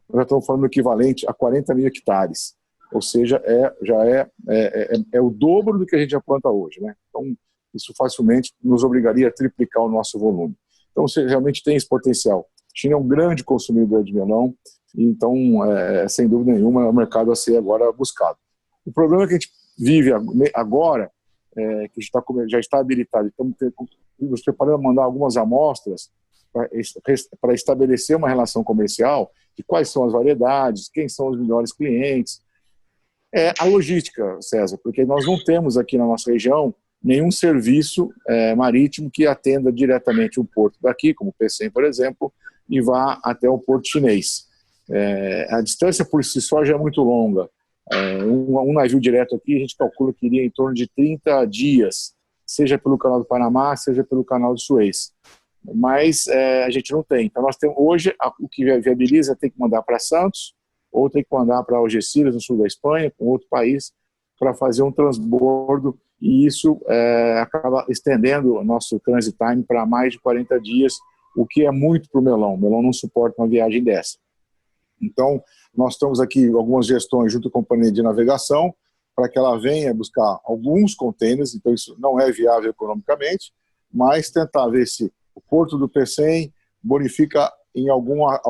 nós já estamos falando do equivalente a 40 mil hectares. Ou seja, já é o dobro do que a gente já planta hoje, né? Então, isso facilmente nos obrigaria a triplicar o nosso volume. Então, você realmente tem esse potencial. A China é um grande consumidor de melão, então, sem dúvida nenhuma, é um mercado a ser agora buscado. O problema que a gente vive agora, que já está habilitado, estamos nos preparando a mandar algumas amostras para estabelecer uma relação comercial de quais são as variedades, quem são os melhores clientes. A logística, César, porque nós não temos aqui na nossa região nenhum serviço marítimo que atenda diretamente o porto daqui, como o Pecém, por exemplo, e vá até o porto chinês. A distância por si só já é muito longa. Um navio direto aqui, a gente calcula que iria em torno de 30 dias, seja pelo canal do Panamá, seja pelo canal do Suez. Mas a gente não tem. Então, nós temos hoje, o que viabiliza é ter que mandar para Santos, ou ter que mandar para Algeciras, no sul da Espanha, com outro país, para fazer um transbordo, e isso acaba estendendo o nosso transit time para mais de 40 dias, o que é muito para o melão. O melão não suporta uma viagem dessa. Então, nós estamos aqui algumas gestões junto com a companhia de navegação, para que ela venha buscar alguns contêineres, então isso não é viável economicamente, mas tentar ver se o Porto do Pecém bonifica em alguma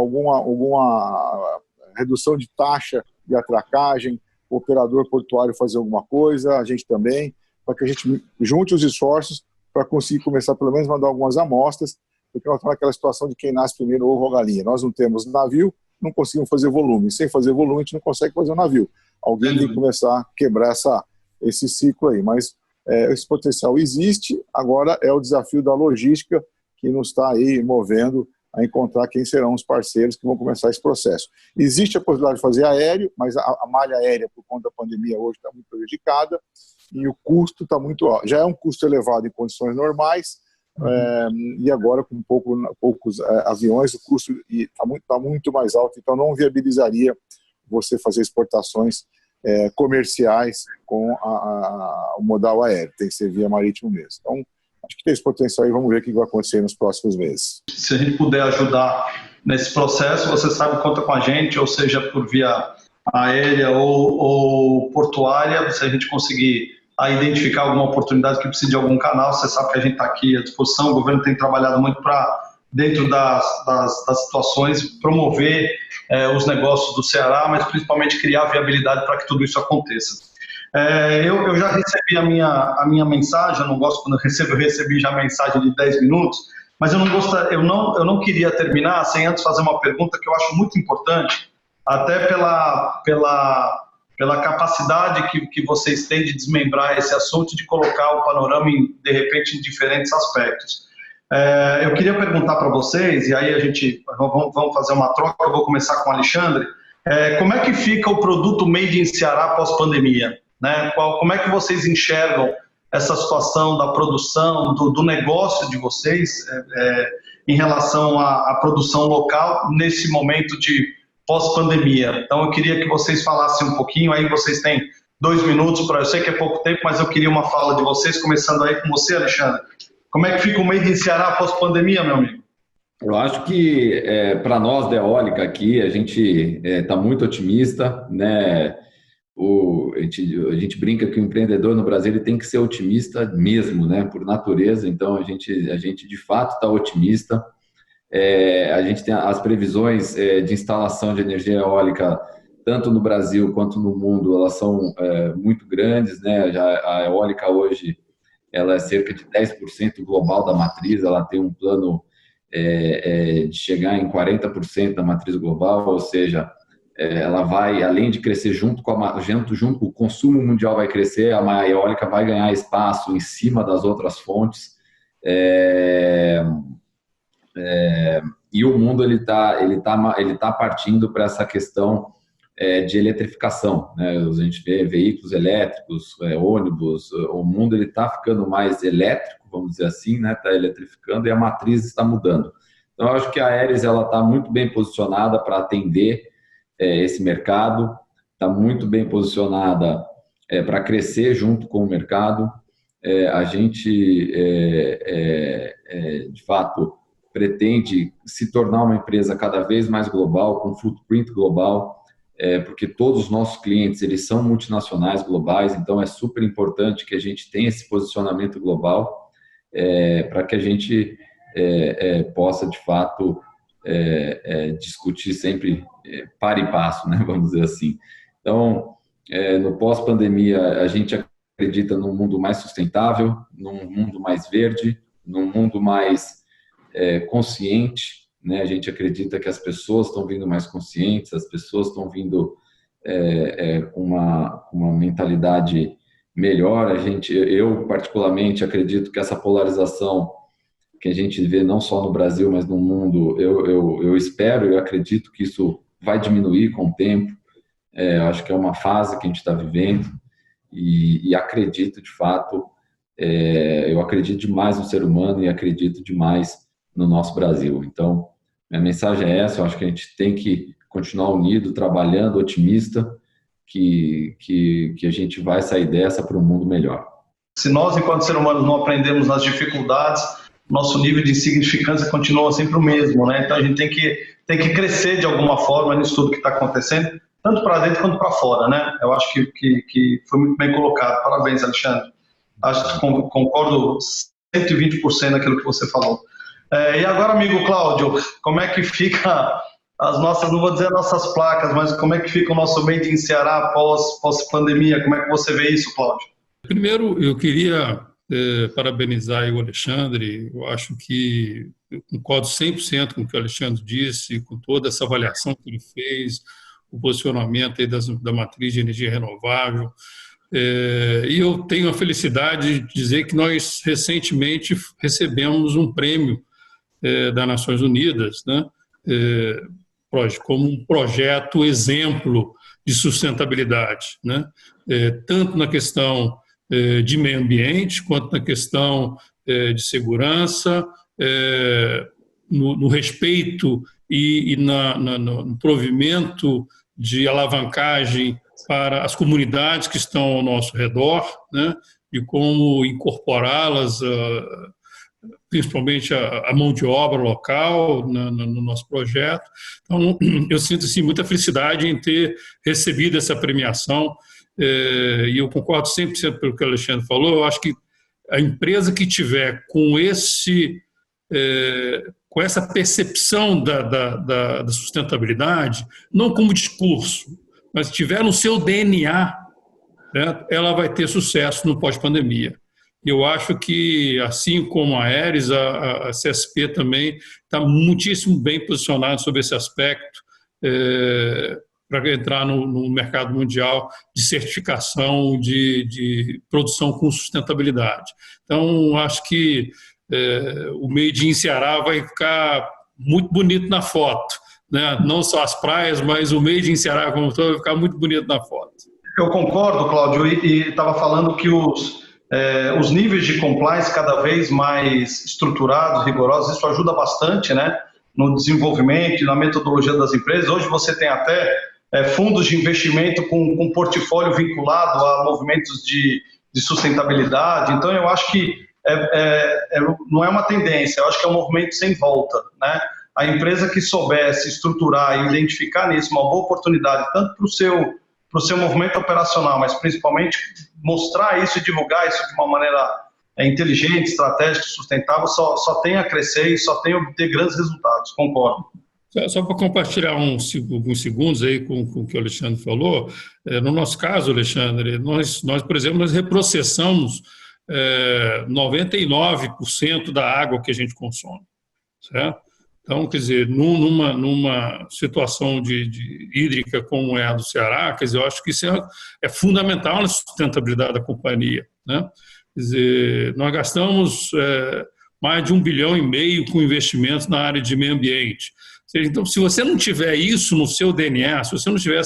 redução de taxa de atracagem, o operador portuário fazer alguma coisa, a gente também, para que a gente junte os esforços para conseguir começar pelo menos a mandar algumas amostras, porque nós estamos naquela situação de quem nasce primeiro ovo ou galinha. Nós não temos navio, não conseguimos fazer volume. Sem fazer volume, a gente não consegue fazer um navio. Alguém tem que começar a quebrar esse ciclo aí. Mas esse potencial existe, agora é o desafio da logística que nos está aí movendo a encontrar quem serão os parceiros que vão começar esse processo. Existe a possibilidade de fazer aéreo, mas a malha aérea, por conta da pandemia, hoje está muito prejudicada e o custo está muito alto. Já é um custo elevado em condições normais, e agora com poucos aviões o custo está muito mais alto, então não viabilizaria você fazer exportações comerciais com o modal aéreo, tem que ser via marítimo mesmo. Então, acho que tem esse potencial e vamos ver o que vai acontecer nos próximos meses. Se a gente puder ajudar nesse processo, você sabe, conta com a gente, ou seja, por via aérea ou portuária, se a gente conseguir identificar alguma oportunidade que precise de algum canal, você sabe que a gente está aqui à disposição, o governo tem trabalhado muito para, dentro das situações, promover os negócios do Ceará, mas principalmente criar viabilidade para que tudo isso aconteça. Eu já recebi a minha mensagem, eu não gosto quando eu recebi já a mensagem de 10 minutos, mas eu não queria terminar sem antes fazer uma pergunta que eu acho muito importante, até pela capacidade que vocês têm de desmembrar esse assunto e de colocar o panorama, de repente, em diferentes aspectos. Eu queria perguntar para vocês, e aí a gente vamos fazer uma troca, eu vou começar com o Alexandre, como é que fica o produto Made in Ceará pós-pandemia? Né? Como é que vocês enxergam essa situação da produção, do negócio de vocês em relação à produção local nesse momento de pós-pandemia? Então eu queria que vocês falassem um pouquinho, aí vocês têm 2 minutos, eu sei que é pouco tempo, mas eu queria uma fala de vocês, começando aí com você, Alexandre. Como é que fica o Made in Ceará pós-pandemia, meu amigo? Eu acho que para nós da eólica aqui, a gente está muito otimista, né? a gente brinca que o empreendedor no Brasil ele tem que ser otimista mesmo, né, por natureza. Então, a gente de fato está otimista. A gente tem as previsões de instalação de energia eólica, tanto no Brasil quanto no mundo, elas são muito grandes, né? A eólica hoje ela é cerca de 10% global da matriz, ela tem um plano de chegar em 40% da matriz global, ou seja, ela vai, além de crescer junto com o consumo mundial vai crescer, a eólica vai ganhar espaço em cima das outras fontes. E o mundo ele tá partindo para essa questão de eletrificação, né? A gente vê veículos elétricos, ônibus, o mundo ele está ficando mais elétrico, vamos dizer assim, né? Está eletrificando e a matriz está mudando. Então, eu acho que a Aeris ela está muito bem posicionada para atender esse mercado, está muito bem posicionada para crescer junto com o mercado. A gente, de fato, pretende se tornar uma empresa cada vez mais global, com footprint global, porque todos os nossos clientes eles são multinacionais globais, então é super importante que a gente tenha esse posicionamento global para que a gente possa, de fato, discutir sempre para e passo, né, vamos dizer assim. Então, no pós-pandemia, a gente acredita num mundo mais sustentável, num mundo mais verde, num mundo mais consciente, né? A gente acredita que as pessoas estão vindo mais conscientes, as pessoas estão vindo com uma mentalidade melhor. Eu particularmente acredito que essa polarização que a gente vê não só no Brasil, mas no mundo, eu espero e acredito que isso vai diminuir com o tempo. Acho que é uma fase que a gente está vivendo e acredito de fato, eu acredito demais no ser humano e acredito demais no nosso Brasil. Então, minha mensagem é essa, eu acho que a gente tem que continuar unido, trabalhando, otimista, que a gente vai sair dessa para um mundo melhor. Se nós, enquanto ser humanos, não aprendemos nas dificuldades, nosso nível de insignificância continua sempre o mesmo, né? Então, a gente tem que crescer de alguma forma nisso tudo que está acontecendo, tanto para dentro quanto para fora, né? Eu acho que foi muito bem colocado. Parabéns, Alexandre. Acho que concordo 120% naquilo que você falou. E agora, amigo Cláudio, como é que fica as nossas, não vou dizer as nossas placas, mas como é que fica o nosso Made in Ceará pós-pandemia? Como é que você vê isso, Cláudio? Primeiro, eu queria parabenizar o Alexandre. Eu acho que eu concordo 100% com o que o Alexandre disse, com toda essa avaliação que ele fez, o posicionamento aí da matriz de energia renovável. E eu tenho a felicidade de dizer que nós recentemente recebemos um prêmio das Nações Unidas, né, como um projeto exemplo de sustentabilidade, né, tanto na questão de meio ambiente, quanto na questão de segurança, no respeito e no provimento de alavancagem para as comunidades que estão ao nosso redor, né, e como incorporá-las, principalmente a mão de obra local no nosso projeto. Então, eu sinto assim, muita felicidade em ter recebido essa premiação, e eu concordo 100% pelo que o Alexandre falou. Eu acho que a empresa que tiver com essa percepção da sustentabilidade, não como discurso, mas tiver no seu DNA, né, ela vai ter sucesso no pós-pandemia. Eu acho que, assim como a Aeris, a CSP também está muitíssimo bem posicionada sobre esse aspecto para entrar no mercado mundial de certificação de produção com sustentabilidade. Então, acho que o Made in Ceará vai ficar muito bonito na foto, né? Não só as praias, mas o Made in Ceará como todo vai ficar muito bonito na foto. Eu concordo, Cláudio, e estava falando que os níveis de compliance cada vez mais estruturados, rigorosos, isso ajuda bastante, né, no desenvolvimento e na metodologia das empresas. Hoje você tem até fundos de investimento com portfólio vinculado a movimentos de sustentabilidade. Então, eu acho que não é uma tendência, eu acho que é um movimento sem volta, né? A empresa que soubesse estruturar e identificar nisso uma boa oportunidade, tanto para para o seu movimento operacional, mas principalmente mostrar isso e divulgar isso de uma maneira inteligente, estratégica, sustentável, só tem a crescer e só tem a obter grandes resultados. Concordo. Só para compartilhar alguns segundos aí com o que o Alexandre falou, no nosso caso, Alexandre, nós por exemplo, nós reprocessamos 99% da água que a gente consome, certo? Então, quer dizer, numa situação de hídrica como é a do Ceará, quer dizer, eu acho que isso é fundamental na sustentabilidade da companhia, né? Quer dizer, nós gastamos mais de 1,5 bilhão com investimentos na área de meio ambiente. Então, se você não tiver isso no seu DNA, se você não tiver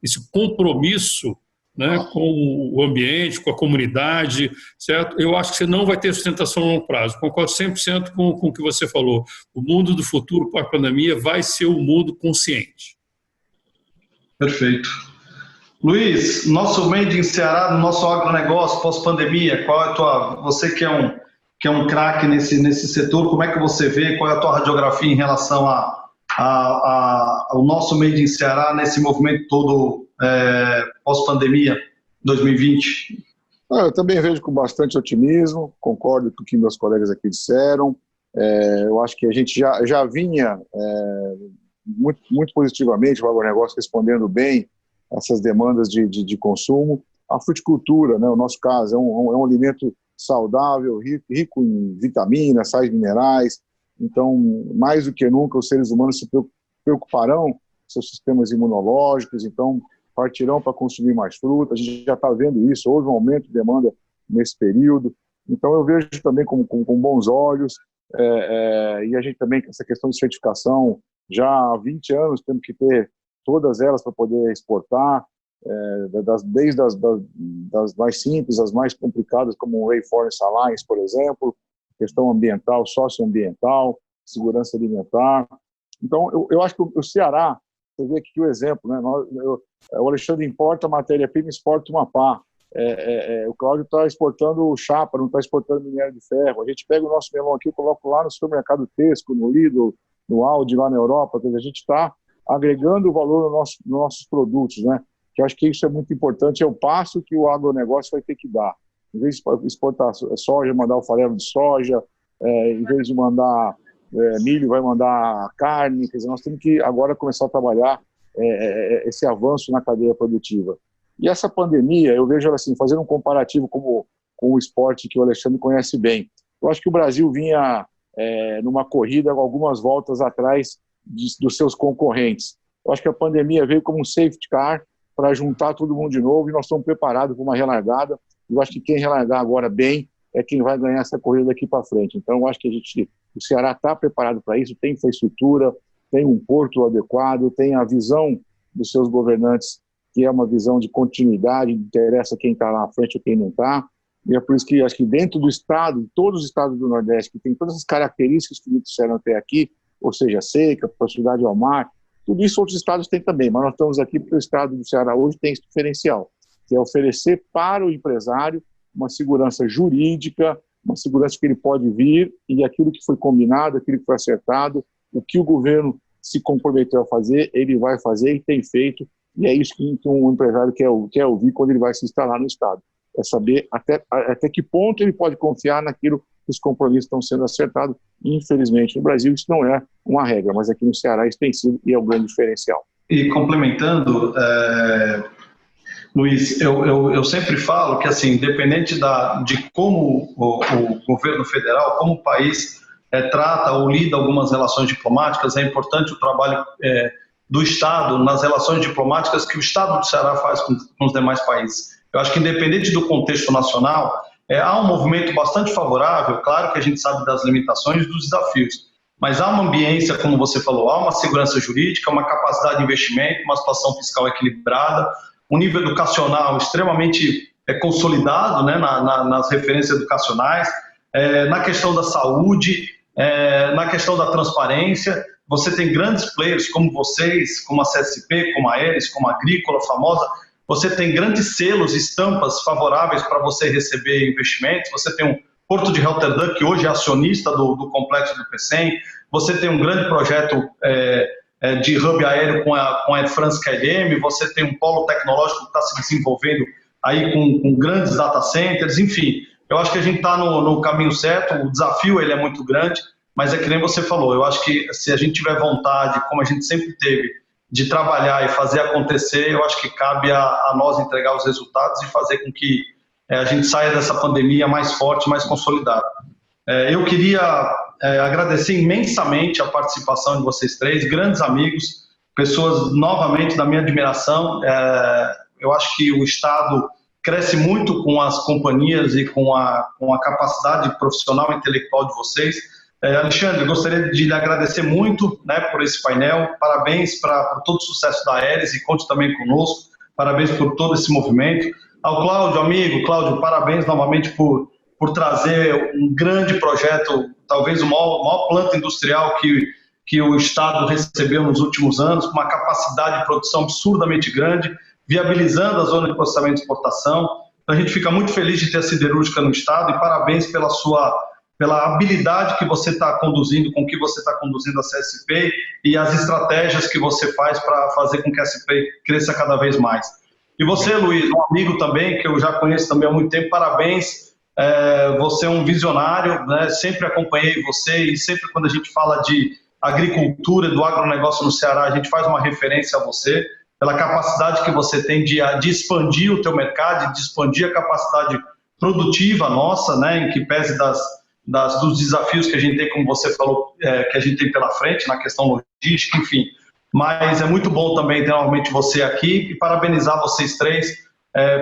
esse compromisso, né, com o ambiente, com a comunidade, certo? Eu acho que você não vai ter sustentação a longo prazo. Concordo 100% com o que você falou. O mundo do futuro pós-pandemia vai ser um mundo consciente. Perfeito. Luiz, nosso Made in Ceará, no nosso agronegócio pós-pandemia, qual é a tua... Você que é um craque nesse setor, como é que você vê, qual é a tua radiografia em relação ao nosso Made in Ceará nesse movimento todo pós-pandemia 2020? Eu também vejo com bastante otimismo, concordo com o que meus colegas aqui disseram. Eu acho que a gente já vinha muito, muito positivamente o agronegócio respondendo bem essas demandas de consumo. A fruticultura, né, no nosso caso, é um alimento saudável, rico em vitaminas, sais minerais. Então, mais do que nunca, os seres humanos se preocuparão com seus sistemas imunológicos, então partirão para consumir mais fruta. A gente já está vendo isso, houve um aumento de demanda nesse período. Então, eu vejo também com bons olhos, e a gente também, essa questão de certificação, já há 20 anos temos que ter todas elas para poder exportar, desde das mais simples, as mais complicadas, como o Rainforest Alliance, por exemplo, questão ambiental, socioambiental, segurança alimentar. Então, eu acho que o Ceará, você vê aqui o exemplo, né? O Alexandre importa matéria-prima, exporta uma pá. O Cláudio está exportando chapa, não está exportando minério de ferro. A gente pega o nosso melão aqui, coloca lá no supermercado Tesco, no Lidl, no Aldi, lá na Europa. A gente está agregando valor nos nossos produtos, né? Que eu acho que isso é muito importante, é o passo que o agronegócio vai ter que dar. Em vez de exportar soja, mandar o farelo de soja, em vez de mandar milho, vai mandar carne. Quer dizer, nós temos que agora começar a trabalhar esse avanço na cadeia produtiva. E essa pandemia, eu vejo assim, fazendo um comparativo com o esporte que o Alexandre conhece bem. Eu acho que o Brasil vinha numa corrida algumas voltas atrás dos seus concorrentes. Eu acho que a pandemia veio como um safety car para juntar todo mundo de novo e nós estamos preparados para uma relargada. Eu acho que quem relargar agora bem é quem vai ganhar essa corrida daqui para frente. Então, eu acho que o Ceará está preparado para isso, tem infraestrutura, tem um porto adequado, tem a visão dos seus governantes, que é uma visão de continuidade, interessa quem está lá à frente ou quem não está. E é por isso que acho que dentro do estado, todos os estados do Nordeste, que tem todas as características que me disseram até aqui, ou seja, seca, proximidade ao mar, tudo isso outros estados têm também, mas nós estamos aqui porque o estado do Ceará hoje tem esse diferencial, que é oferecer para o empresário uma segurança jurídica, uma segurança que ele pode vir e aquilo que foi combinado, aquilo que foi acertado, o que o governo se comprometeu a fazer, ele vai fazer e tem feito, e é isso que um empresário quer ouvir quando ele vai se instalar no estado. É saber até que ponto ele pode confiar naquilo que os compromissos estão sendo acertados. Infelizmente, no Brasil isso não é uma regra, mas aqui no Ceará isso tem sido e é um grande diferencial. E complementando, Luiz, eu sempre falo que, assim, independente de como o governo federal, como o país trata ou lida algumas relações diplomáticas, é importante o trabalho do Estado nas relações diplomáticas que o Estado do Ceará faz com os demais países. Eu acho que, independente do contexto nacional, há um movimento bastante favorável. Claro que a gente sabe das limitações e dos desafios, mas há uma ambiência, como você falou, há uma segurança jurídica, uma capacidade de investimento, uma situação fiscal equilibrada, um nível educacional extremamente consolidado, né, nas referências educacionais, na questão da saúde, na questão da transparência. Você tem grandes players como vocês, como a CSP, como a Eres, como a Agrícola, famosa. Você tem grandes selos, estampas favoráveis para você receber investimentos. Você tem um Porto de Rotterdam, que hoje é acionista do complexo do PECEM. Você tem um grande projeto de hub aéreo com a Air France KLM, você tem um polo tecnológico que está se desenvolvendo aí com grandes data centers, enfim, eu acho que a gente está no caminho certo, o desafio ele é muito grande, mas é que nem você falou, eu acho que se a gente tiver vontade, como a gente sempre teve, de trabalhar e fazer acontecer, eu acho que cabe a nós entregar os resultados e fazer com que a gente saia dessa pandemia mais forte, mais consolidado. Eu queria agradecer imensamente a participação de vocês três, grandes amigos, pessoas novamente da minha admiração. Eu acho que o Estado cresce muito com as companhias e com a capacidade profissional e intelectual de vocês. Alexandre, gostaria de lhe agradecer muito, né, por esse painel, parabéns por todo o sucesso da Aeris e conte também conosco, parabéns por todo esse movimento. Ao Cláudio, amigo, Cláudio, parabéns novamente por trazer um grande projeto, talvez o maior planta industrial que o Estado recebeu nos últimos anos, com uma capacidade de produção absurdamente grande, viabilizando a zona de processamento e exportação. Então, a gente fica muito feliz de ter a siderúrgica no Estado e parabéns pela habilidade que você está conduzindo, com que você está conduzindo a CSP e as estratégias que você faz para fazer com que a CSP cresça cada vez mais. E você, Luiz, um amigo também, que eu já conheço também há muito tempo, parabéns. Você é um visionário, né? Sempre acompanhei você e sempre quando a gente fala de agricultura, do agronegócio no Ceará, a gente faz uma referência a você, pela capacidade que você tem de expandir o teu mercado, de expandir a capacidade produtiva nossa, né? Em que pese dos desafios que a gente tem, como você falou, que a gente tem pela frente, na questão logística, enfim. Mas é muito bom também ter novamente você aqui e parabenizar vocês três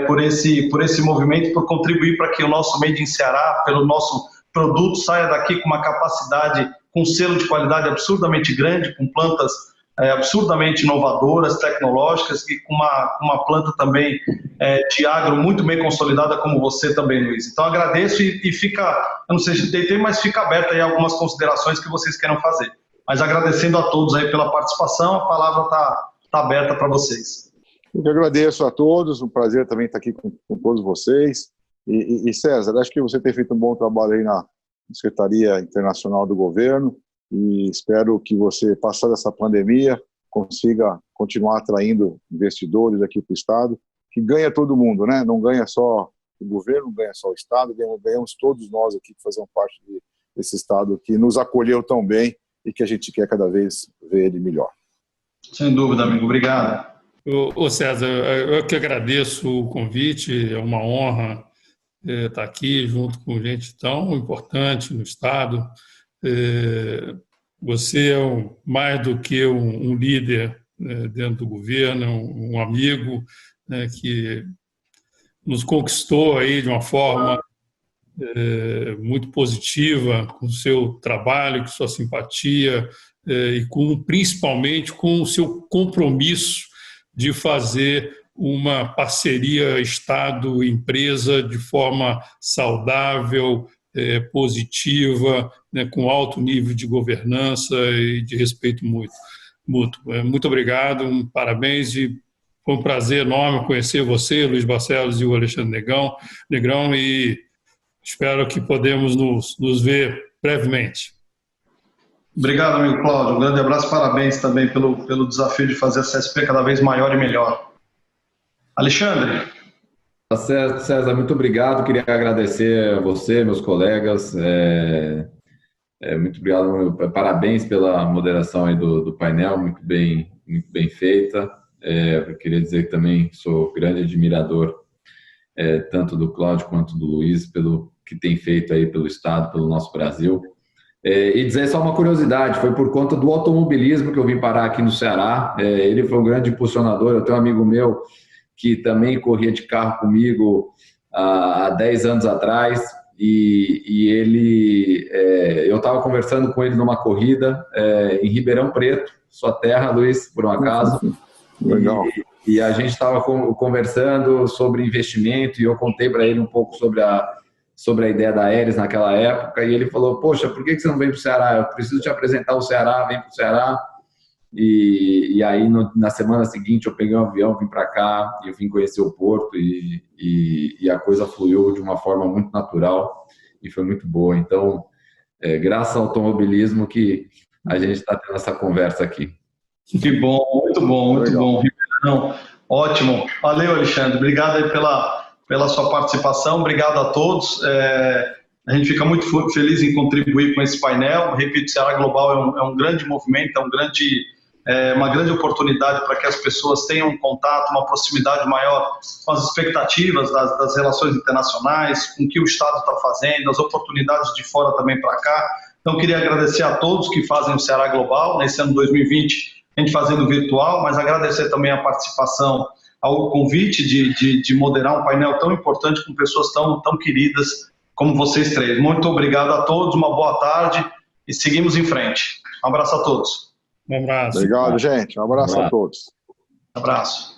por esse movimento, por contribuir para que o nosso Made in Ceará, pelo nosso produto, saia daqui com uma capacidade, com um selo de qualidade absurdamente grande, com plantas absurdamente inovadoras, tecnológicas e com uma planta também de agro muito bem consolidada como você também, Luiz. Então agradeço e fica, eu não sei se tem, mas fica aberta aí algumas considerações que vocês queiram fazer. Mas agradecendo a todos aí pela participação, a palavra está aberta para vocês. Eu que agradeço a todos, um prazer também estar aqui com todos vocês. E César, acho que você tem feito um bom trabalho aí na Secretaria Internacional do Governo e espero que você, passada essa pandemia, consiga continuar atraindo investidores aqui para o Estado, que ganha todo mundo, né? Não ganha só o governo, não ganha só o Estado, ganhamos todos nós aqui que fazemos parte desse Estado que nos acolheu tão bem e que a gente quer cada vez ver ele melhor. Sem dúvida, amigo. Obrigado. Ô César, eu que agradeço o convite, é uma honra estar aqui junto com gente tão importante no Estado. Você é mais do que um líder dentro do governo, um amigo que nos conquistou aí de uma forma muito positiva com o seu trabalho, com sua simpatia e principalmente com o seu compromisso de fazer uma parceria Estado-empresa de forma saudável, positiva, com alto nível de governança e de respeito mútuo. Muito obrigado, parabéns e foi um prazer enorme conhecer você, Luiz Barcelos e o Alexandre Negrão e espero que podemos nos ver brevemente. Obrigado, amigo Cláudio. Um grande abraço, parabéns também pelo desafio de fazer a CSP cada vez maior e melhor. Alexandre. César, muito obrigado. Queria agradecer a você, meus colegas. Muito obrigado. Parabéns pela moderação aí do painel, muito bem feita. Eu queria dizer que também sou grande admirador tanto do Cláudio quanto do Luiz pelo que tem feito aí pelo Estado, pelo nosso Brasil. E dizer só uma curiosidade, foi por conta do automobilismo que eu vim parar aqui no Ceará. Ele foi um grande impulsionador. Eu tenho um amigo meu que também corria de carro comigo há 10 anos atrás e ele, eu estava conversando com ele numa corrida em Ribeirão Preto, sua terra, Luiz, por um acaso. Legal. E a gente estava conversando sobre investimento e eu contei para ele um pouco sobre a ideia da Aeris naquela época, e ele falou, poxa, por que você não vem para o Ceará? Eu preciso te apresentar o Ceará, vem para o Ceará. E aí, na semana seguinte, eu peguei um avião, vim para cá, e eu vim conhecer o Porto, e a coisa fluiu de uma forma muito natural, e foi muito boa. Então, graças ao automobilismo que a gente está tendo essa conversa aqui. Que bom, muito bom, muito Legal. bom. Ribeirão, ótimo. Valeu, Alexandre. Obrigado aí pela sua participação. Obrigado a todos. A gente fica muito feliz em contribuir com esse painel. Repito, Ceará Global é um grande movimento, uma grande oportunidade para que as pessoas tenham um contato, uma proximidade maior com as expectativas das relações internacionais, com o que o Estado está fazendo, as oportunidades de fora também para cá. Então, queria agradecer a todos que fazem o Ceará Global, nesse ano 2020, a gente fazendo virtual, mas agradecer também a participação, ao convite de moderar um painel tão importante com pessoas tão queridas como vocês três. Muito obrigado a todos, uma boa tarde e seguimos em frente. Um abraço a todos. Um abraço. Obrigado, gente. Um abraço a todos. Abraço.